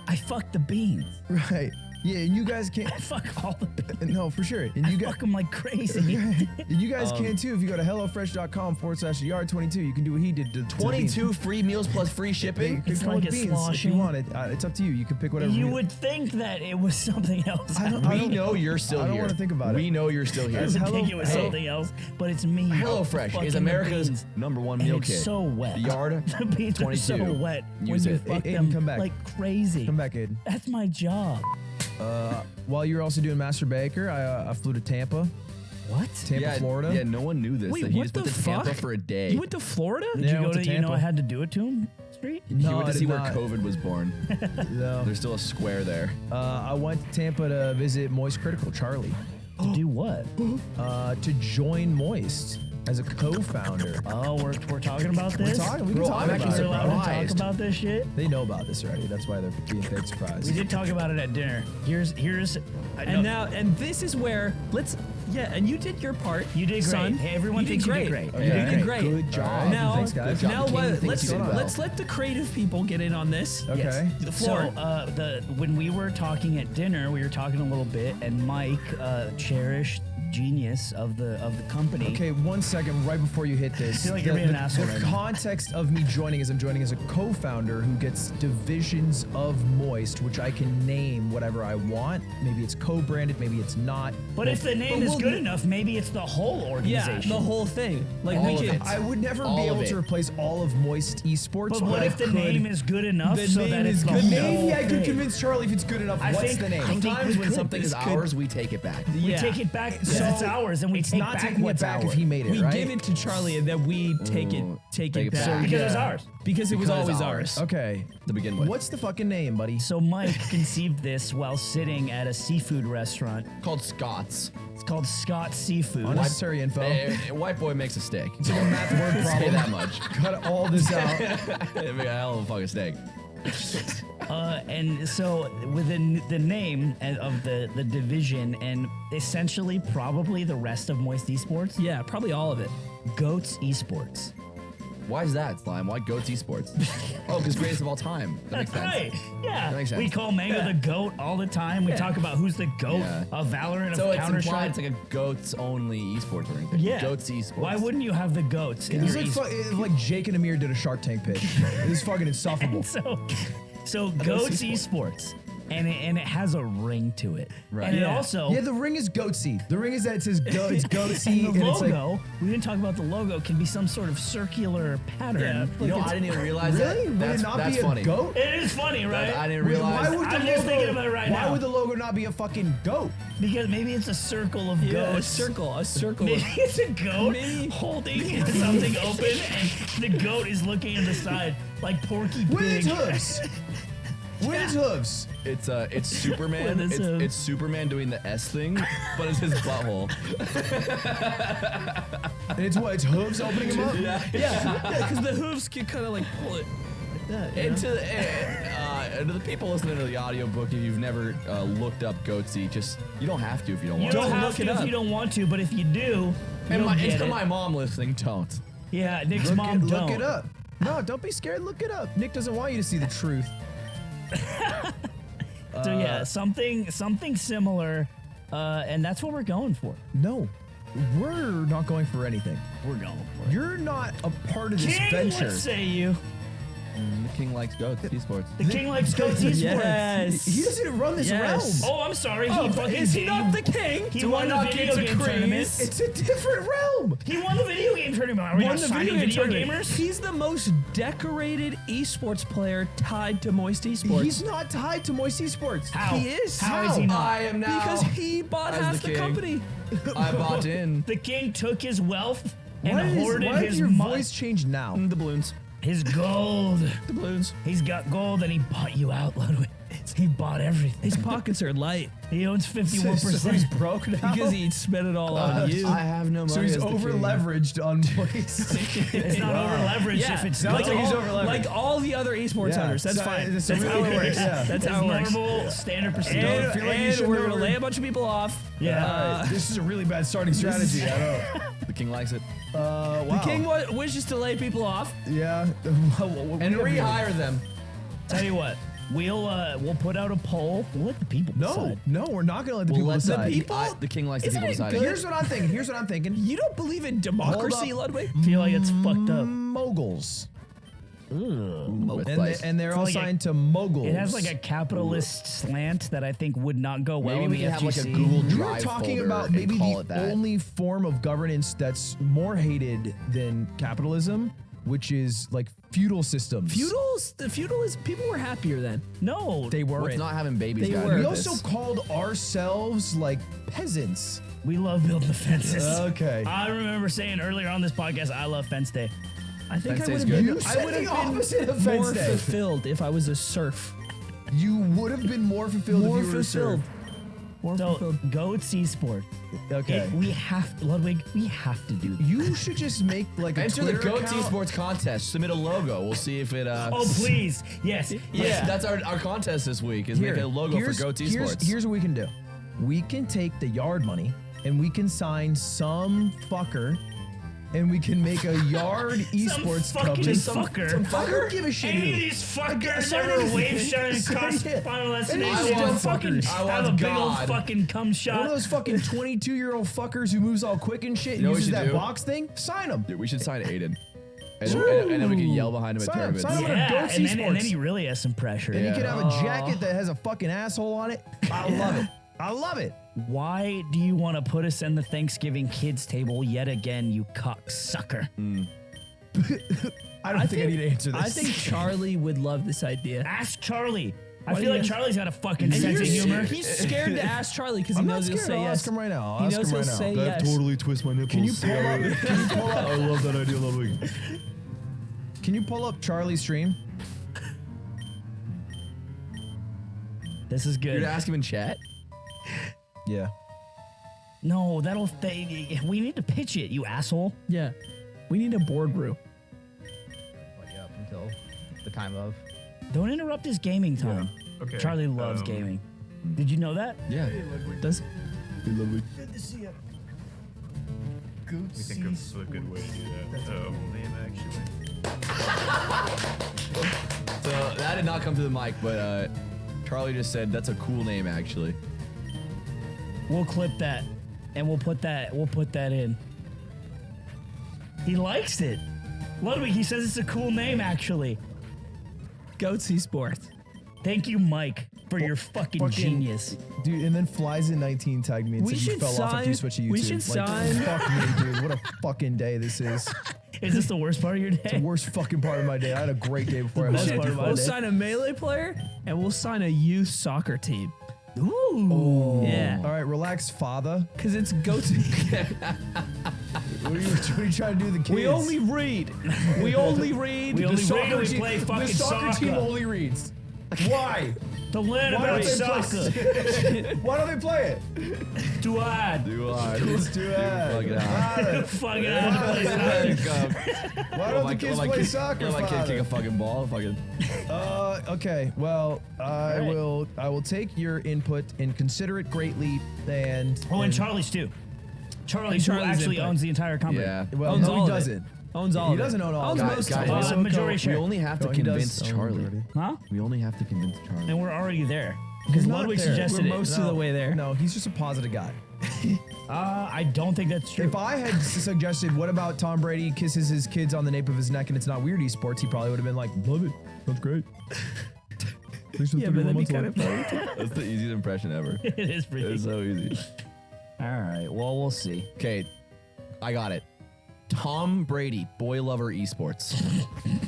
I fuck the beans. Right. Yeah, and you guys can't. Fuck all the pigs. No, for sure. And you guys. Fuck them like crazy. And you guys can too if you go to hellofresh.com/yard22. You can do what he did to 22 free meals plus free shipping. It's Go like with a beans if sloshing. you want it. It's up to you. You can pick whatever. You would think that it was something else. I don't- We know you're still I here. don't wanna think about it. We know you're still here. I didn't Hello- think it was Hey. something else, but it's me. HelloFresh fucking is the America's beans. #1 And meal it's kit. so wet. The yard, The beans are 22. so wet Use when you it. fuck Aiden, them come back. like crazy. Come back, Aiden. That's my job. While you're also doing Master Baker, I flew to Tampa, What? Florida. Yeah, no one knew this. Wait, that he what just went the to Tampa fuck? for a day. You went to Florida? Did Yeah, you I go went to, to you know, I Tampa. had to do it to him street? He No, went I to see did where not. COVID was born. No. There's still a square there. I went to Tampa to visit Moist Critical Charlie, To do what? to join Moist as a co-founder. Oh, we're talking about this? We can Bro, talk I'm about actually We're it. allowed to talk surprised. about this shit? They know about this already. That's why they're being fake We surprised. did talk about it at dinner. Here's And this is where and you did your part. You did great. son. Hey, everyone you thinks did you great. did great. You Okay. did great. Good job. Now, Thanks, guys. now The king what, thinks let's you did well. let's let the creative people get in on this. Okay. The floor. So when we were talking at dinner, we were talking a little bit, and Mike, cherished genius of the company. Okay, 1 second, right before you hit this. I feel like you're being an asshole The right now. context of me joining is I'm joining as a co-founder who gets divisions of Moist, which I can name whatever I want. Maybe it's co-branded, maybe it's not. But if the name is we'll- good enough, maybe it's the whole Yeah, organization. the whole thing. Like All we of can. it. I would never All be of able to it. replace all of Moist Esports. But what I if the could- name is good enough The so name that it's is the good. whole Maybe I could thing? convince Charlie if it's good enough. I What's think- the name? I think Sometimes we when could. something is This could- ours, we take it back. We Yeah. take it back so So it's ours, and we it's take not back taking it what's back ours. if he made it, We right? give it to Charlie and then we take it Take it back. back. because it was Yeah. ours. Because it was Because always ours. ours. Okay. To begin with. What's the fucking name, buddy? So Mike conceived this while sitting at a seafood restaurant. Called Scott's. It's called Scott's Seafood. Unnecessary info. A white boy makes a steak. It's like a math word Say problem. that much. Cut all this out. It'd be a hell of a fucking steak. And so within the name of the division and essentially probably the rest of Moist Esports, Yeah, probably all of it. Goats Esports. Why is that, Slime? Why Goats Esports? Oh, because greatest of all time. That makes That's sense. right. Yeah. That makes sense. We call Mango the goat all the time. We talk about who's the goat Yeah. of Valorant, So of it's Counter implied Strike. it's like a goats only esports organization. Yeah. Goats esports. Why wouldn't you have the goats in It's your like, esports? it's like Jake and Amir did a Shark Tank pitch. It's fucking insufferable. So Goats Esports. And it has a ring to it. Right. And it Yeah. also Yeah, the ring is goatsy. The ring is that it says go. It's goatsy, and the it's like logo, we didn't talk about the logo, can be some sort of circular pattern. You know, I didn't even realize really. that. Would That's, it not that's be funny. a goat? It is funny, right? I didn't realize. Why would the I'm logo? just thinking about it right why now. would the logo not be a fucking goat? Because maybe it's a circle of Yeah, a goats. circle. Maybe it's a goat Maybe- holding something open, and the goat is looking at the side like Porky Pig. With its hooves. With its hooves. It's Superman. With his hooves. It's Superman doing the S thing, but it's his butthole. And it's what? Its hooves opening him up? Yeah, because the hooves can kind of like pull it like that. And to the people listening to the audiobook, if you've never looked up Goatsy, just you don't have to if you don't You want don't to. have look to it if up. you don't want to, but if you do, And you'll get to it. my mom listening, don't. Yeah, Nick's mom Look don't. it up. No, don't be scared. Look it up. Nick doesn't want you to see the truth. So yeah, something similar, and that's what we're going for. No, we're not going for anything. We're going for it. You're not a part of this King, venture. what say you? The king likes goats. Esports. The king likes Goats Esports. Yes. He doesn't even run this Yes. realm. Oh, I'm sorry. Oh, He fucking is he did. not the king? He Do won I the not video get to game craze? tournament. It's a different realm. He won the video game tournament. Are we Won not the signing video game video tournament. gamers? He's the most decorated esports player tied to Moist Esports. He's not tied to Moist Esports. How? He is. How is he not? I am now. Because he bought As half the the king. company. I bought in. The king took his wealth and Why hoarded did his your mo- voice change now? The balloons. his gold. The balloons. He's got gold and he bought you out, Ludwig. He bought everything. His pockets are light He owns So he's 51%. broke now. because he spent it all on you. I have no money. So he's as the over king. leveraged on Moist. It's not over leveraged if it's sounds gold. like he's over-leveraged. Like all the other esports Yeah. owners. That's So fine. it's That's a how really it works. weird- yeah. That's It's how it works. normal standard procedure. And, feel like you and should we're know gonna it. lay a bunch of people off. Yeah. This is a really bad starting strategy. I know. The king likes it. Wow. The king wishes to lay people off. Yeah. And rehire them. Tell you what, We'll put out a poll. We'll let the people decide. No, we're not gonna let the We'll people let decide. the king likes the Isn't people it deciding. good? Here's what I'm thinking. You don't believe in democracy, Hold up. Ludwig? I feel like it's fucked up. Moguls. With And, lice. they're all like signed to moguls. It has like a capitalist slant that I think would not go well Maybe in we the can have like a FGC. Google We Drive were talking folder about and maybe call the it that. only form of governance that's more hated than capitalism, which is like feudal systems. The feudalists, people were happier then. No, They What's weren't. not having babies? They gotta were. do We this. also called ourselves like peasants. we love building the fences. Okay. I remember saying earlier on this podcast, I love fence day. I think Fence I would day's have good. been, You said the opposite of more fence day. fulfilled if I was a serf. You would have been more fulfilled More if you were a fulfilled. serf. More So fulfilled. Goats Esport. Okay. We have to, Ludwig. We have to do. You should just make like a Enter the Twitter Goat account. Esports contest. Submit a logo. We'll see if it. Oh please, yes. That's our contest this week. Is make a logo for Goat Esports. Here's what we can do. We can take the yard money and we can sign some fucker and we can make a yard esports fucking company. fucker. I don't give a shit. Any of who. these fuckers Sorry, ever wave shine across yeah. final Any of destination these dumb fucking fuckers. I have a want big old God. fucking cum One shot. of those fucking 22-year-old fuckers who moves all quick and shit and know what we uses should that do? box thing. Sign him. Dude, we should sign Aiden. And, Ooh. and then we can yell behind him at Sign him, tournaments. sign him. yeah, Goats and then Esports. he really has some pressure. And Yeah. you can have a jacket that has a fucking asshole on it. I love it. I love it. Why do you want to put us in the Thanksgiving kids table yet again, you cocksucker? I don't think I need to answer this. I think Charlie would love this idea. Ask Charlie. I Why feel do like you- Charlie's got a fucking And sense of humor. he's scared to ask Charlie because he I'm not knows he'll scared. say I'll yes. ask him right now. I'll He ask knows him he'll right now. say yes. twist my nipples. Can you pull up? Can you pull up? I love that idea, Ludwig. Can you pull up Charlie's stream? This is You're good. gonna ask him in chat? Yeah. No, we need to pitch it, you asshole. Yeah. We need a boardroom. Up until the time of. Don't interrupt his gaming time. Okay. Charlie loves gaming. Did you know that? Yeah. Does Good to see you. You think that's a good way to do that? Name actually. So that did not come to the mic, but Charlie just said that's a cool name actually. We'll clip that, and we'll put that in. He likes it. Ludwig, he says it's a cool name, actually. Goats Esports. Thank you, Mike, for your fucking genius. Dude, and then Flies in 19 tagged me and We said you should fell off after you sign- switched to YouTube. we should sign- Fuck me, dude. What a fucking day this is. Is this the worst part of your The day? worst fucking part of my day. I had a great day before I best had part of my We'll day. sign a melee player and we'll sign a youth soccer team. Ooh. Yeah. All right, relax, father. Because it's goats. What are you trying to do to the kids? We only read. We only read. We The only soccer read and we team- play The fucking soccer team soccer. only reads. Why? To learn Why about don't they soccer. play? Why don't they play it? To add. Do I? Let's do that. Fuck it out. Fuck it, I have to play soccer. Why don't the kids play soccer, Let my kid father? kick a fucking ball. Fucking. Okay. Well, I will take your input and consider it greatly. And Oh, and Charlie's too. Charlie, And who Charlie's actually input. owns the entire company. Yeah. well, Owns no, all he of it. doesn't. Owns all He of it. doesn't own all Owns of it. most Guys, of it. also majority share. We only have to No, he does convince own Charlie. majority. Huh? We only have to convince Charlie. And we're already there. Because He's not Ludwig there. suggested We're it. most of the way there. No, he's just a positive guy. I don't think that's true. If I had suggested, what about Tom Brady kisses his kids on the nape of his neck and it's not weird esports, he probably would have been like, love it. That's great. Yeah, but that'd be kind of funny too. That's the easiest impression ever. it is pretty. It's so easy. All right. Well, we'll see. Okay, I got it. Tom Brady, boy lover esports.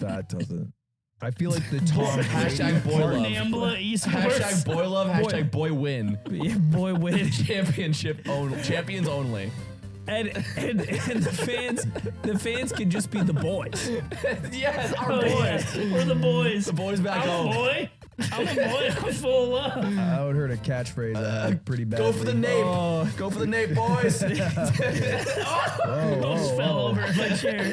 That doesn't. I feel like the Tom Hashtag boy love. Nambla Esports. Hashtag boy love. Hashtag boy win. Yeah, boy, win. Championship only. Champions only. And the fans can just be the boys. Yes, our Oh, boys. yeah. We're the boys. The boys back I'm home. a boy. I'm a boy. I'm full of love. I would heard a catchphrase that like pretty badly. Go for the nape. Oh. Go for the nape, boys. Almost fell over in my chair.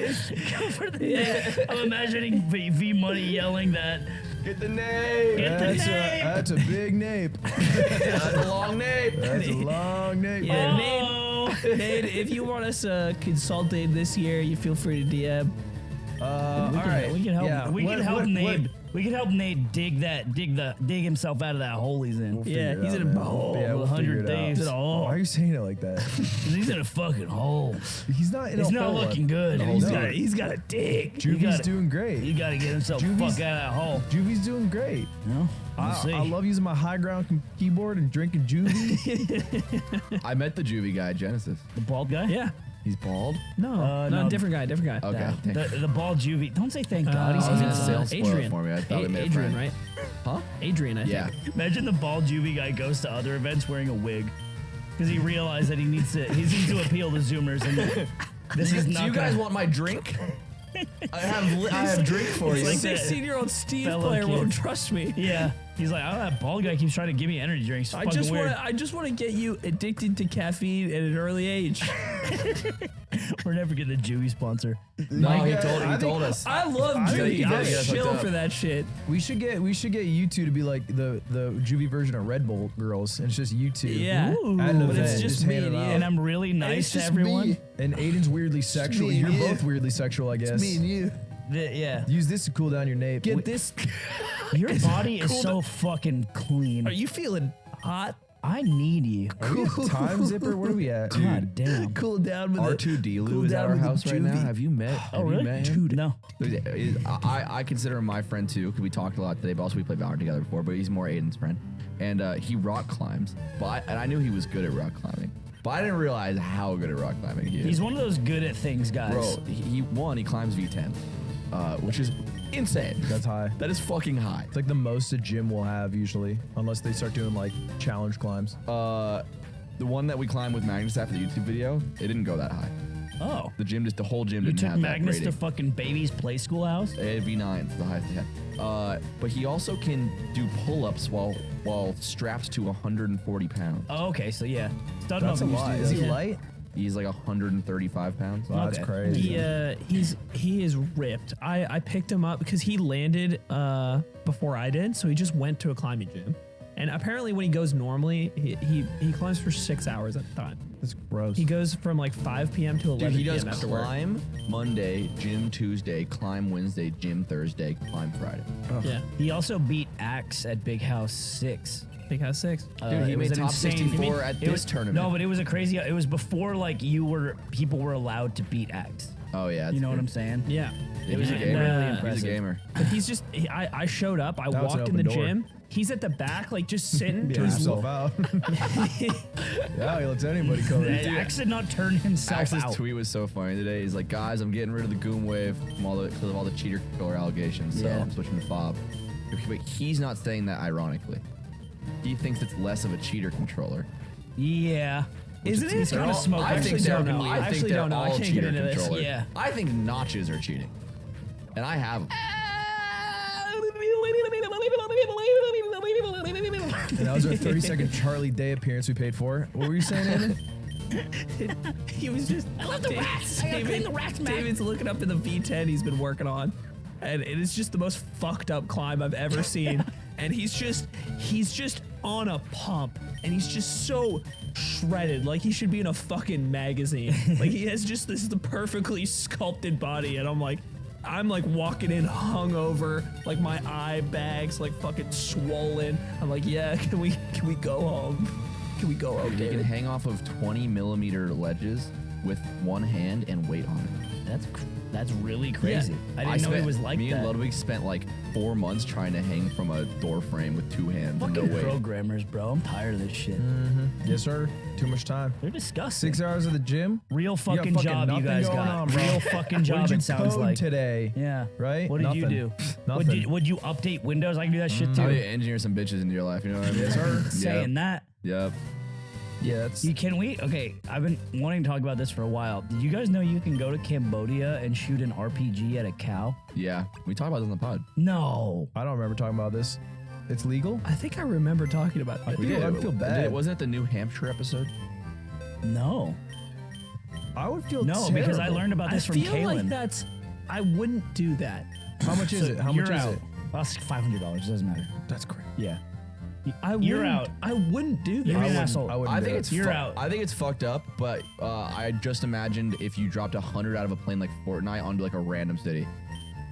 Go for the I'm imagining V Money yelling that. Get the nape. Get the nape. That's a big nape. That's a long nape. That's a long nape. Yeah, Oh. Nate, if you want us consulted this year, you feel free to DM. All right. We can help. Yeah. We can help What- Nate. We can help Nate dig himself out of that hole he's in. Yeah, he's in a hole. Yeah, we'll 100 figure it out. thieves in a hole. Why are you saying it like that? He's in a fucking hole. He's not in He's a not hole. looking good. No, He's no. got to dig. Juvie's doing great. You got to get himself Juvie's- fuck out of that hole. Juvie's doing great. No, we'll see. I love using my high ground keyboard and drinking Juvie. I met the juvie guy, Genesis. the bald guy. Yeah. He's bald. No, no. different guy. Okay. Yeah. thank- The bald juvie. Don't say thank God. He's I was in gonna it. say, don't spoil it Adrian. for me. I thought I made a Adrian, friend. right? Huh? Adrian, I think. Yeah. Imagine the bald juvie guy goes to other events wearing a wig because he realized that he needs to appeal to Zoomers and this is not. Do you guys want my drink? I have drink for It's you. like that 16-year-old Steve fellow player won't kid. trust me. Yeah, he's like, oh, that bald guy keeps trying to give me energy drinks. It's I fucking just weird. want to get you addicted to caffeine at an early age. We're never getting a juvie sponsor. No, he I told think- us. I love I think Juvie. you I'm gotta get us hooked chill up. for that shit. we should get you two to be like the Juvie version of Red Bull girls, and it's just you two. Yeah. Ooh. At an But it's event, just me handing and out. you. And I'm really nice to just everyone. me. And Aiden's weirdly sexual. me and You're you. both weirdly sexual, I guess. you. Yeah, Use this to cool down your nape. Get this. your body is so fucking clean. Are you feeling hot? I need you. Are we at Time Zipper? What are we at? God damn. Cool down with R2D Cool Lou is at down our with the house right now. juvie. Have you met? Oh, have really? You met him? No. I consider him my friend too because we talked a lot today. But also we played Valorant together before. But he's more Aiden's friend, and he rock climbs. And I knew he was good at rock climbing, but I didn't realize how good at rock climbing he is. He's one of those good at things guys. Bro, he climbs V10, which is insane. That's high. That is fucking high. It's like the most a gym will have usually, unless they start doing like challenge climbs. The one that we climbed with Magnus after the YouTube video, it didn't go that high. Oh. The whole gym You didn't took have Magnus that to rating. fucking baby's play school house? V9 is the highest they had. But he also can do pull-ups while strapped to 140 pounds. Oh, okay, so yeah. Stud That's a Muffin used to lot. do Is that. he Yeah. light? He's like 135 pounds. Wow, that's Okay. crazy. He is ripped. I picked him up because he landed before I did, so he just went to a climbing gym. And apparently, when he goes normally, he climbs for 6 hours at a time. That's gross. He goes from like 5 p.m. to 11 Dude, he p.m. does after work. climb Monday, gym Tuesday, climb Wednesday, gym Thursday, climb Friday. Yeah, He also beat Axe at Big House 6. Big House 6. Dude, he It was made an top insane- 64 at it this was- tournament. No, but it was a crazy. It was before like people were allowed to beat Axe. Oh yeah, You know what I'm saying? Yeah. It was a And, gamer. really He's impressive. a gamer. But he's just, I showed up, I Now it's an walked in the open door. gym. He's at the back, like just sitting. Turn He's himself out. Yeah, he lets anybody come in. Axe did not turn himself Axe's out. tweet was so funny today. He's like, guys, I'm getting rid of the Goom Wave because of all the cheater controller allegations, so Yeah. I'm switching to Fob. But he's not saying that ironically. He thinks it's less of a cheater controller. Yeah. Isn't it? He's kind They're of all- smoking. I actually don't know. I actually don't know. I can't get cheater into this. controllers. Yeah. I think notches are cheating, and I have them. And that was our 30-second Charlie Day appearance we paid for. What were you saying, Eamon? He was just. I love the rats. I gotta clean the rats, man. David's looking up in the V10 he's been working on, and it is just the most fucked up climb I've ever seen. And he's just on a pump, and he's just so shredded, like he should be in a fucking magazine. Like he has just the perfectly sculpted body, and I'm like walking in hungover, like my eye bags like fucking swollen. I'm like, yeah, can we go home? Can we go home, He can David? hang off of 20-millimeter ledges with one hand and weight on it. That's really crazy. I didn't know it was like me that. and Ludwig spent like 4 months trying to hang from a door frame with 2 hands and no Fucking weight. programmers, bro. I'm tired of this shit. Yes, sir. Too much time. They're disgusting. 6 hours at the gym. Real You got fucking job you nothing guys going got. on, bro. Real fucking What job did you it sounds code like. today? Yeah. Right? What did you Nothing. do? Nothing. Would you update Windows? I can do that shit too. How do you engineer some bitches into your life? You know what I mean? Yes, sir. Saying that. Yep. Yeah, that's Can we? Okay, I've been wanting to talk about this for a while. Did you guys know you can go to Cambodia and shoot an RPG at a cow? Yeah. We talked about this on the pod. No. I don't remember talking about this. It's legal? I think I remember talking about that. We did. I feel bad. Wasn't it the New Hampshire episode? No. I would feel No, because I terrible. learned about I this from feel Kaylin. like that's. I wouldn't do that. How much is it? How much You're is out. it? That's $500. Doesn't matter. That's great. Yeah. I You're wouldn't- out. I wouldn't do that. You're an wouldn't- asshole. I wouldn't I do think it. it's You're out. I think it's fucked up, but I just imagined if you dropped 100 out of a plane like Fortnite onto like a random city,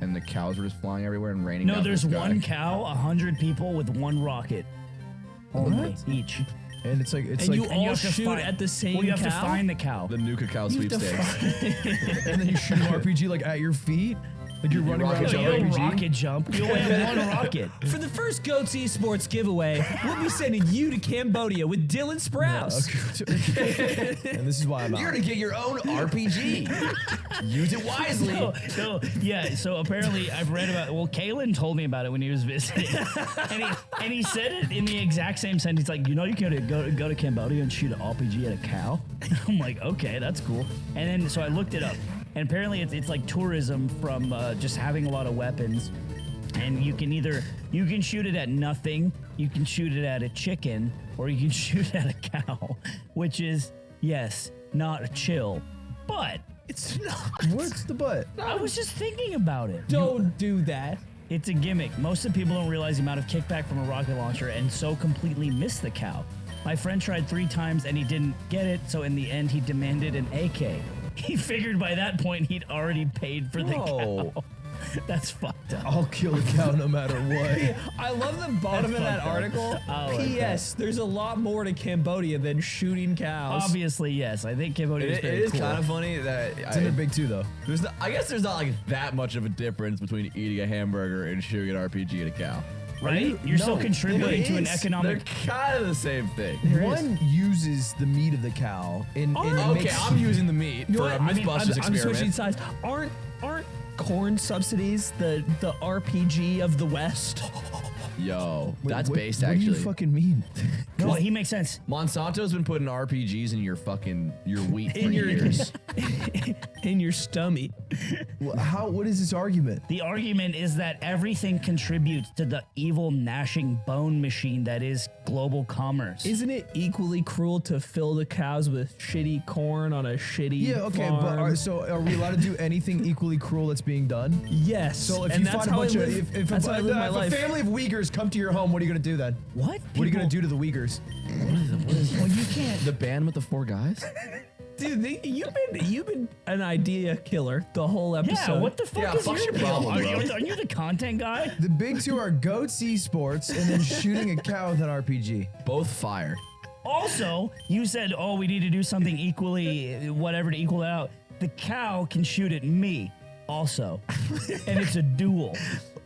and the cows were just flying everywhere and raining. No, down from there's the sky. one cow, 100 people with one rocket. Only each. And it's like And like, you all have to shoot at the same Well, you have to cow? find the cow. The Nuka Cow You have to sweepstakes. and then you shoot an RPG like at your feet, like you're running around rocket with No, an you don't RPG. rocket jump. You only have one rocket. For the first Goats Esports giveaway, we'll be sending you to Cambodia with Dylan Sprouse. And this is why I'm You're out. to get your own RPG. Use it wisely. No, yeah. So apparently, I've read about. Well, Kalen told me about it when he was visiting, and he said it in the exact same sentence. Like, you can go to Cambodia and shoot an RPG at a cow. I'm like, okay, that's cool. And then so I looked it up, and apparently it's like tourism from just having a lot of weapons. And you can shoot it at nothing, you can shoot it at a chicken, or you can shoot at a cow, which is, yes, not chill. But It's not. What's the butt? I was just thinking about it. Don't do that. It's a gimmick. Most of the people don't realize the amount of kickback from a rocket launcher and so completely miss the cow. My friend tried 3 times and he didn't get it, so in the end he demanded an AK. He figured by that point he'd already paid for the cow. That's fucked up. I'll kill a cow no matter what. I love the bottom That's of that fucked up. article. I like P.S. There's a lot more to Cambodia than shooting cows. Obviously, yes. I think Cambodia is It very is cool. kind of funny that It's in their big two though. I guess there's not like that much of a difference between eating a hamburger and shooting an RPG at a cow. Right? You're still contributing to an They're economic. kind of the same thing. One uses the meat of the cow and Okay, makes, I'm using the meat You know for what? a Mythbusters I'm switching experiment. sides. Aren't corn subsidies the RPG of the West? Yo, Wait, that's what, based what actually. do you fucking mean? No, he makes sense. Monsanto's been putting RPGs in your wheat for In your- years. In your stomach. What is this argument? The argument is that everything contributes to the evil gnashing bone machine that is global commerce. Isn't it equally cruel to fill the cows with shitty corn on a shitty Yeah, okay, farm? but are we allowed to do anything equally cruel that's being done? Yes. So if and you that's find a how I bunch of live- if that's how I live my a life. family of Uyghurs come to your home, what are you gonna do then? What? What are you gonna do to the Uyghurs? Well, you can't. The band with the 4 guys? Dude, you've been an idea killer the whole episode. Yeah, what the fuck Yeah, is fuck your your deal? problem, bro. Are you the content guy? The big two are Goats Esports and then shooting a cow with an RPG. Both fire. Also, you said, oh, we need to do something equally, whatever, to equal it out. The cow can shoot at me also, and it's a duel.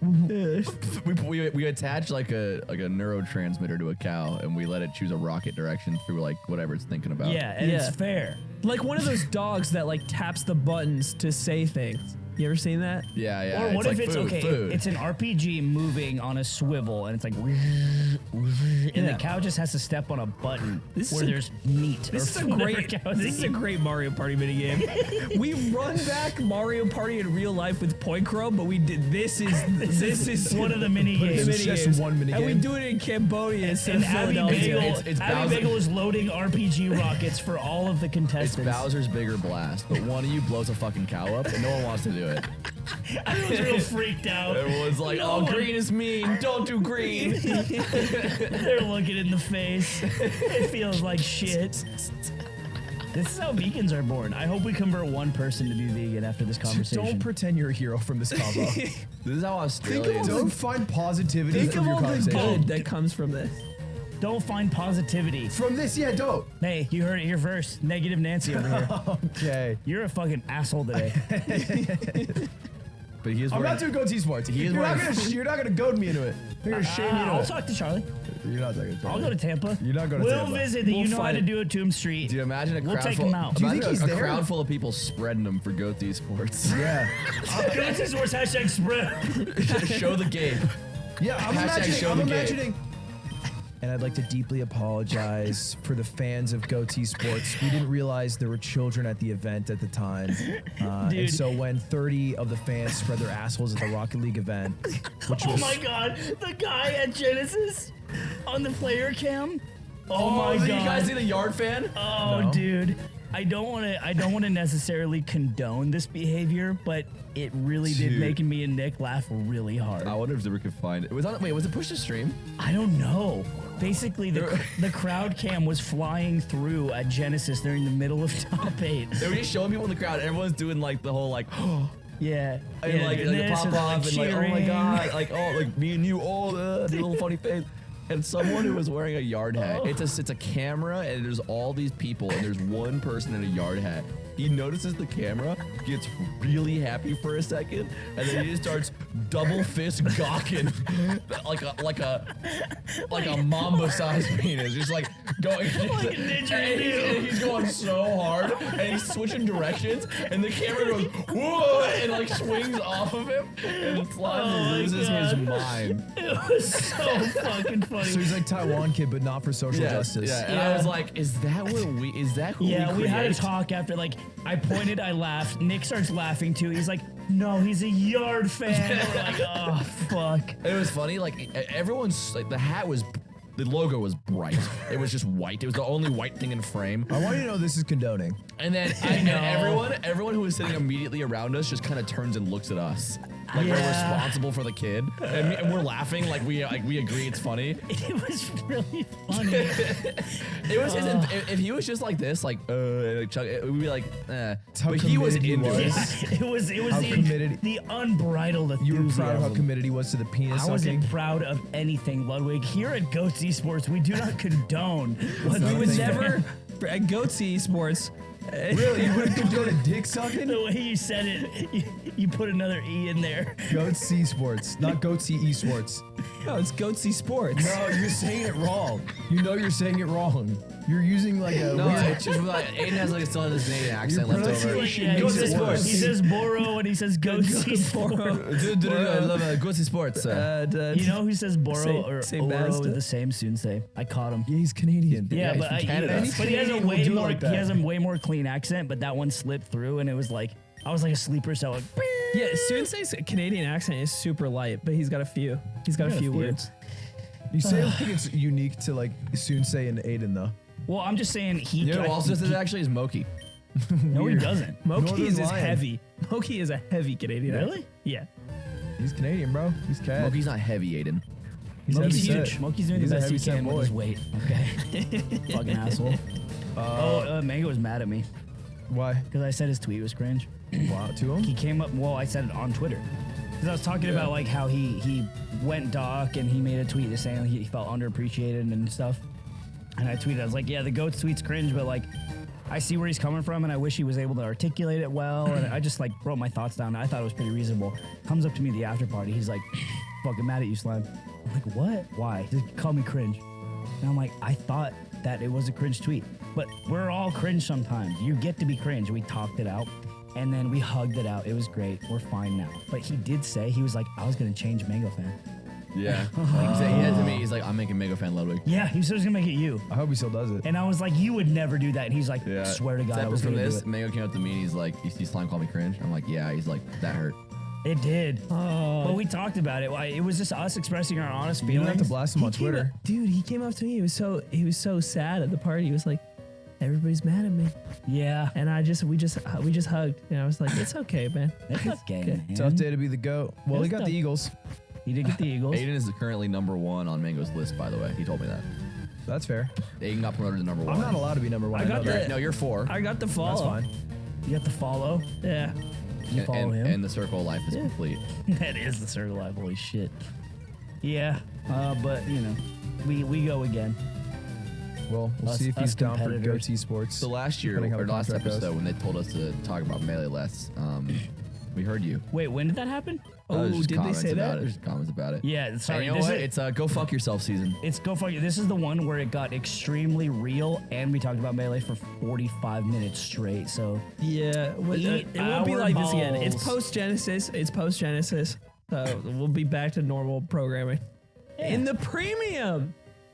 We attach like a neurotransmitter to a cow and we let it choose a rocket direction through like whatever it's thinking about. Yeah, and it's Yeah. fair. Like one of those dogs that like taps the buttons to say things. You ever seen that? Yeah, yeah. Or what it's if like it's food, okay? food. It's an RPG moving on a swivel, and it's like, and Yeah. the cow just has to step on a button This where is a- there's meat. This is or a whatever great. cows This is a eat. great Mario Party minigame. We run back Mario Party in real life with Point Crow, but we did. This is one of the mini the games. It's just minigames. one minigame. And we do it in Cambodia instead And of Abby Philadelphia. Bagel, It's Abby Bowser. Bagel is loading RPG rockets for all of the It's contestants. Bowser's Bigger Blast, but one of you blows a fucking cow up and no one wants to do it. I was real freaked out. Everyone's like, No oh, one- green is mean. Don't do green. They're looking in the face. It feels like shit. This is how vegans are born. I hope we convert one person to be vegan after this conversation. Don't pretend you're a hero from this combo. This is how Australians. Don't find positivity Think from of your all the conversation. good that comes from this. Don't find positivity. From this, yeah, don't. Hey, you heard it here first. Negative Nancy over here. Okay. You're a fucking asshole today. But he is I'm wearing, not doing Goats Esports. He is You're not gonna goad me into it. You're gonna shame me into I'll it. talk to Charlie. You're not talking to I'll go to Tampa. You're not going to We'll Tampa. visit the We'll You Know How fight to it. Do It Tomb Street. Dude, imagine a We'll crowd take full. him out. Do you think Imagine he's a there? crowd full of people spreading them for Goat Esports. Yeah. Go to source hashtag spread. Show the game. Yeah, I'm Hashtag show imagining. the I'm game. imagining. And I'd like to deeply apologize for the fans of Goat Esports. We didn't realize there were children at the event at the time. And Dude. so when 30 of the fans spread their assholes at the Rocket League event, which Oh was my god, the guy at Genesis on the player cam. Oh, my did god. you guys see the yard fan? Oh, No. dude. I don't want to necessarily condone this behavior, but it really did Dude. make me and Nick laugh really hard. I wonder if Zipper could find it. Was it push to stream? I don't know. Basically, the crowd cam was flying through at Genesis during the middle of top 8. They were just showing people in the crowd. Everyone's doing like the whole like, Yeah. And yeah, like, and like this pop is, off and like, oh my cheering. god, like like me and you, the little funny face. And someone who was wearing a yard hat. It's a camera, and there's all these people, and there's one person in a yard hat. He notices the camera, gets really happy for a second, and then he just starts double fist gawking like a mamba-sized penis, just like going. Like a didgeridoo. and he's going so hard, and he's switching directions, and the camera goes whoa, and like swings off of him, and Slime loses his mind. It was so fucking funny. So he's like Taiwan kid, but not for social justice. Yeah, and I was like, is that who Yeah, we had create? to talk after, like, I pointed, I laughed. Nick starts laughing too. He's like, no, he's a Yard fan. And we're like, oh, fuck. It was funny, like everyone's like the logo was bright. It was just white. It was the only white thing in frame. I want you to know this is condoning. And then and everyone who was sitting immediately around us just kind of turns and looks at us. Like we're Yeah. responsible for the kid. And we're laughing like we agree it's funny. It was really funny. It was if he was just like this, like Chuck, it would be like, That's how but he was committed he into was. it. It was How committed- the unbridled You enthusiasm. were proud of how committed he was to the penis I sucking. wasn't proud of anything, Ludwig. Here at Goats Esports, we do not condone. what not We a would thing. never at Goats Esports. Really? You wouldn't condone a dick sucking? The way you said it, you put another E in there. Goat C Sports, not Goat C Esports. No, it's Goats Esports. No, you're saying it wrong. You know you're saying it wrong. You're using like a No, weird- it's just like Aiden has like still has this Canadian accent left over. pronunciation Yeah, he makes says, it worse. he says Boro and he says Goats Esports. I love Goatsy Sports. You know who says Boro Say- or say Oro Basta? is the same Sunsei? I caught him. Yeah, he's Canadian. Yeah, he's but from Canada. but he has a Canadian will way do more. like He that. has a way more clean accent, but that one slipped through, and it was like I was like a sleeper cell. Like, Yeah, Sunsei's Canadian accent is super light, but he's got a few. He's got a few words. You say it like it's unique to like Sunsei and Aiden though. well, I'm just saying he. You know who also he- says it actually is Moki. No, he doesn't. Moki Northern is Lion. heavy. Moki is a heavy Canadian. Really? accent. Yeah. He's Canadian, bro. He's cat. Moki's not heavy, Aiden. He's Moki's heavy huge. set. Moki's doing He's the a best he heavy set can with boy. his weight. Okay. Fucking asshole. Mango was mad at me Why? because I said his tweet was cringe. Wow, to him? He came up. Well, I said it on Twitter because I was talking about like how he went doc and he made a tweet just saying he felt underappreciated and stuff. And I tweeted, I was like, yeah, the GOAT's tweet's cringe, but like I see where he's coming from and I wish he was able to articulate it well. And I just like wrote my thoughts down. I thought it was pretty reasonable. Comes up to me at the after party. He's like, fucking mad at you, Slime. I'm like, what? Why? He called me cringe. And I'm like, I thought that it was a cringe tweet. But we're all cringe sometimes. You get to be cringe. We talked it out. And then we hugged it out. It was great. We're fine now. But he did say, he was like, I was going to change Mango Fan. Yeah. He said to me, he's like, I'm making Mega Fan Ludwig. Yeah, he said he was going to make it you. I hope he still does it. And I was like, you would never do that. And he's like, swear to God, I Separate was from going to do this, it. Mango came up to me and he's like, you see Slime call me cringe? I'm like, yeah. He's like, that hurt. It did. But we talked about it. It was just us expressing our honest You feelings. don't have to blast him on He came Twitter. up- dude, he came up to me. He was so sad at the party. He was like, everybody's mad at me. Yeah. And we just hugged. And I was like, it's okay, man. It's okay, man. Tough day to be the GOAT. Well, he It's got tough. the Eagles. He did get the Eagles. Aiden is currently #1 on Mango's list, by the way. He told me that. That's fair. Aiden got promoted to #1. I'm not allowed to be number one. I got know that. that. No, you're 4. I got the follow. That's fine. You got the follow. Yeah. You follow him. And the circle of life is complete. That is the circle life. Holy shit. Yeah. But you know, we go again. Well, we'll Us- see if us he's down for competitors. GOAT Esports. So last year, Depending how or the last contract goes. episode, when they told us to talk about Melee less, we heard you. Wait, when did that happen? There's just did they comments say about that? It. There's comments about it. Yeah. And Sorry. you know this what? is- It's go fuck yourself season. It's go fuck you. This is the one where it got extremely real, and we talked about Melee for 45 minutes straight. So Yeah. Eat It won't be our like this again. It's balls. post-Genesis. It's post-Genesis. So we'll be back to normal programming. In the premium.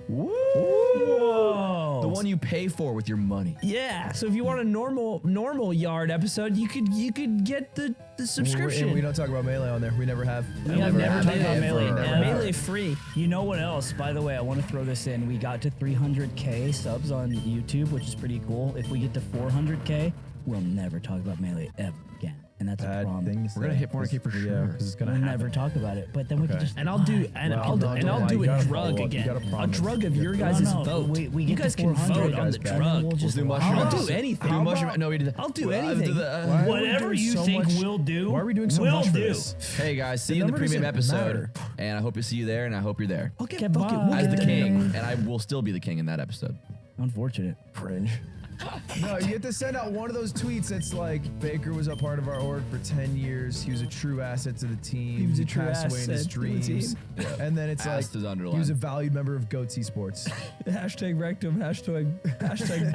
whoa, The one you pay for with your money. Yeah. So if you want a normal yard episode, you could get the subscription. And we don't talk about Melee on there. We never have. We have never talked about Ever. Melee. Never. Never. Melee free. You know what else? By the way, I want to throw this in. We got to 300K subs on YouTube, which is pretty cool. If we get to 400K, we'll never talk about Melee ever again. and that's a bad problem. thing to We're gonna say, hit 400K for 'cause- sure. Yeah, because it's gonna We'll happen. never talk about it, but then we could Okay. just And I'll do I'll do You a gotta drug follow up. You again. gotta A promise. drug of your No, guys' no, vote. we You get to guys can 400 vote on guys the back. drug. We'll just do watch mushroom. I'll it. do anything. Do How mushroom. about- No, we did. I'll do Well, anything. Why are we Whatever doing you so think much- we'll do, Why are we doing so we'll much for do. this? Hey guys, see The you in the number premium doesn't episode, matter. and I hope to see you there, and I hope you're there Okay, Okay, fuck it. bye. We'll as get the there. king, and I will still be the king in that episode. Unfortunate. Cringe. No, you have to send out one of those tweets that's like, Baker was a part of our org for 10 years. He was a true asset to the team. He was a true passed away in his asset to the dreams. team. And then it's Asked is like, he underlined. was a valued member of Goats Esports. Hashtag rectum. Hashtag. Hashtag-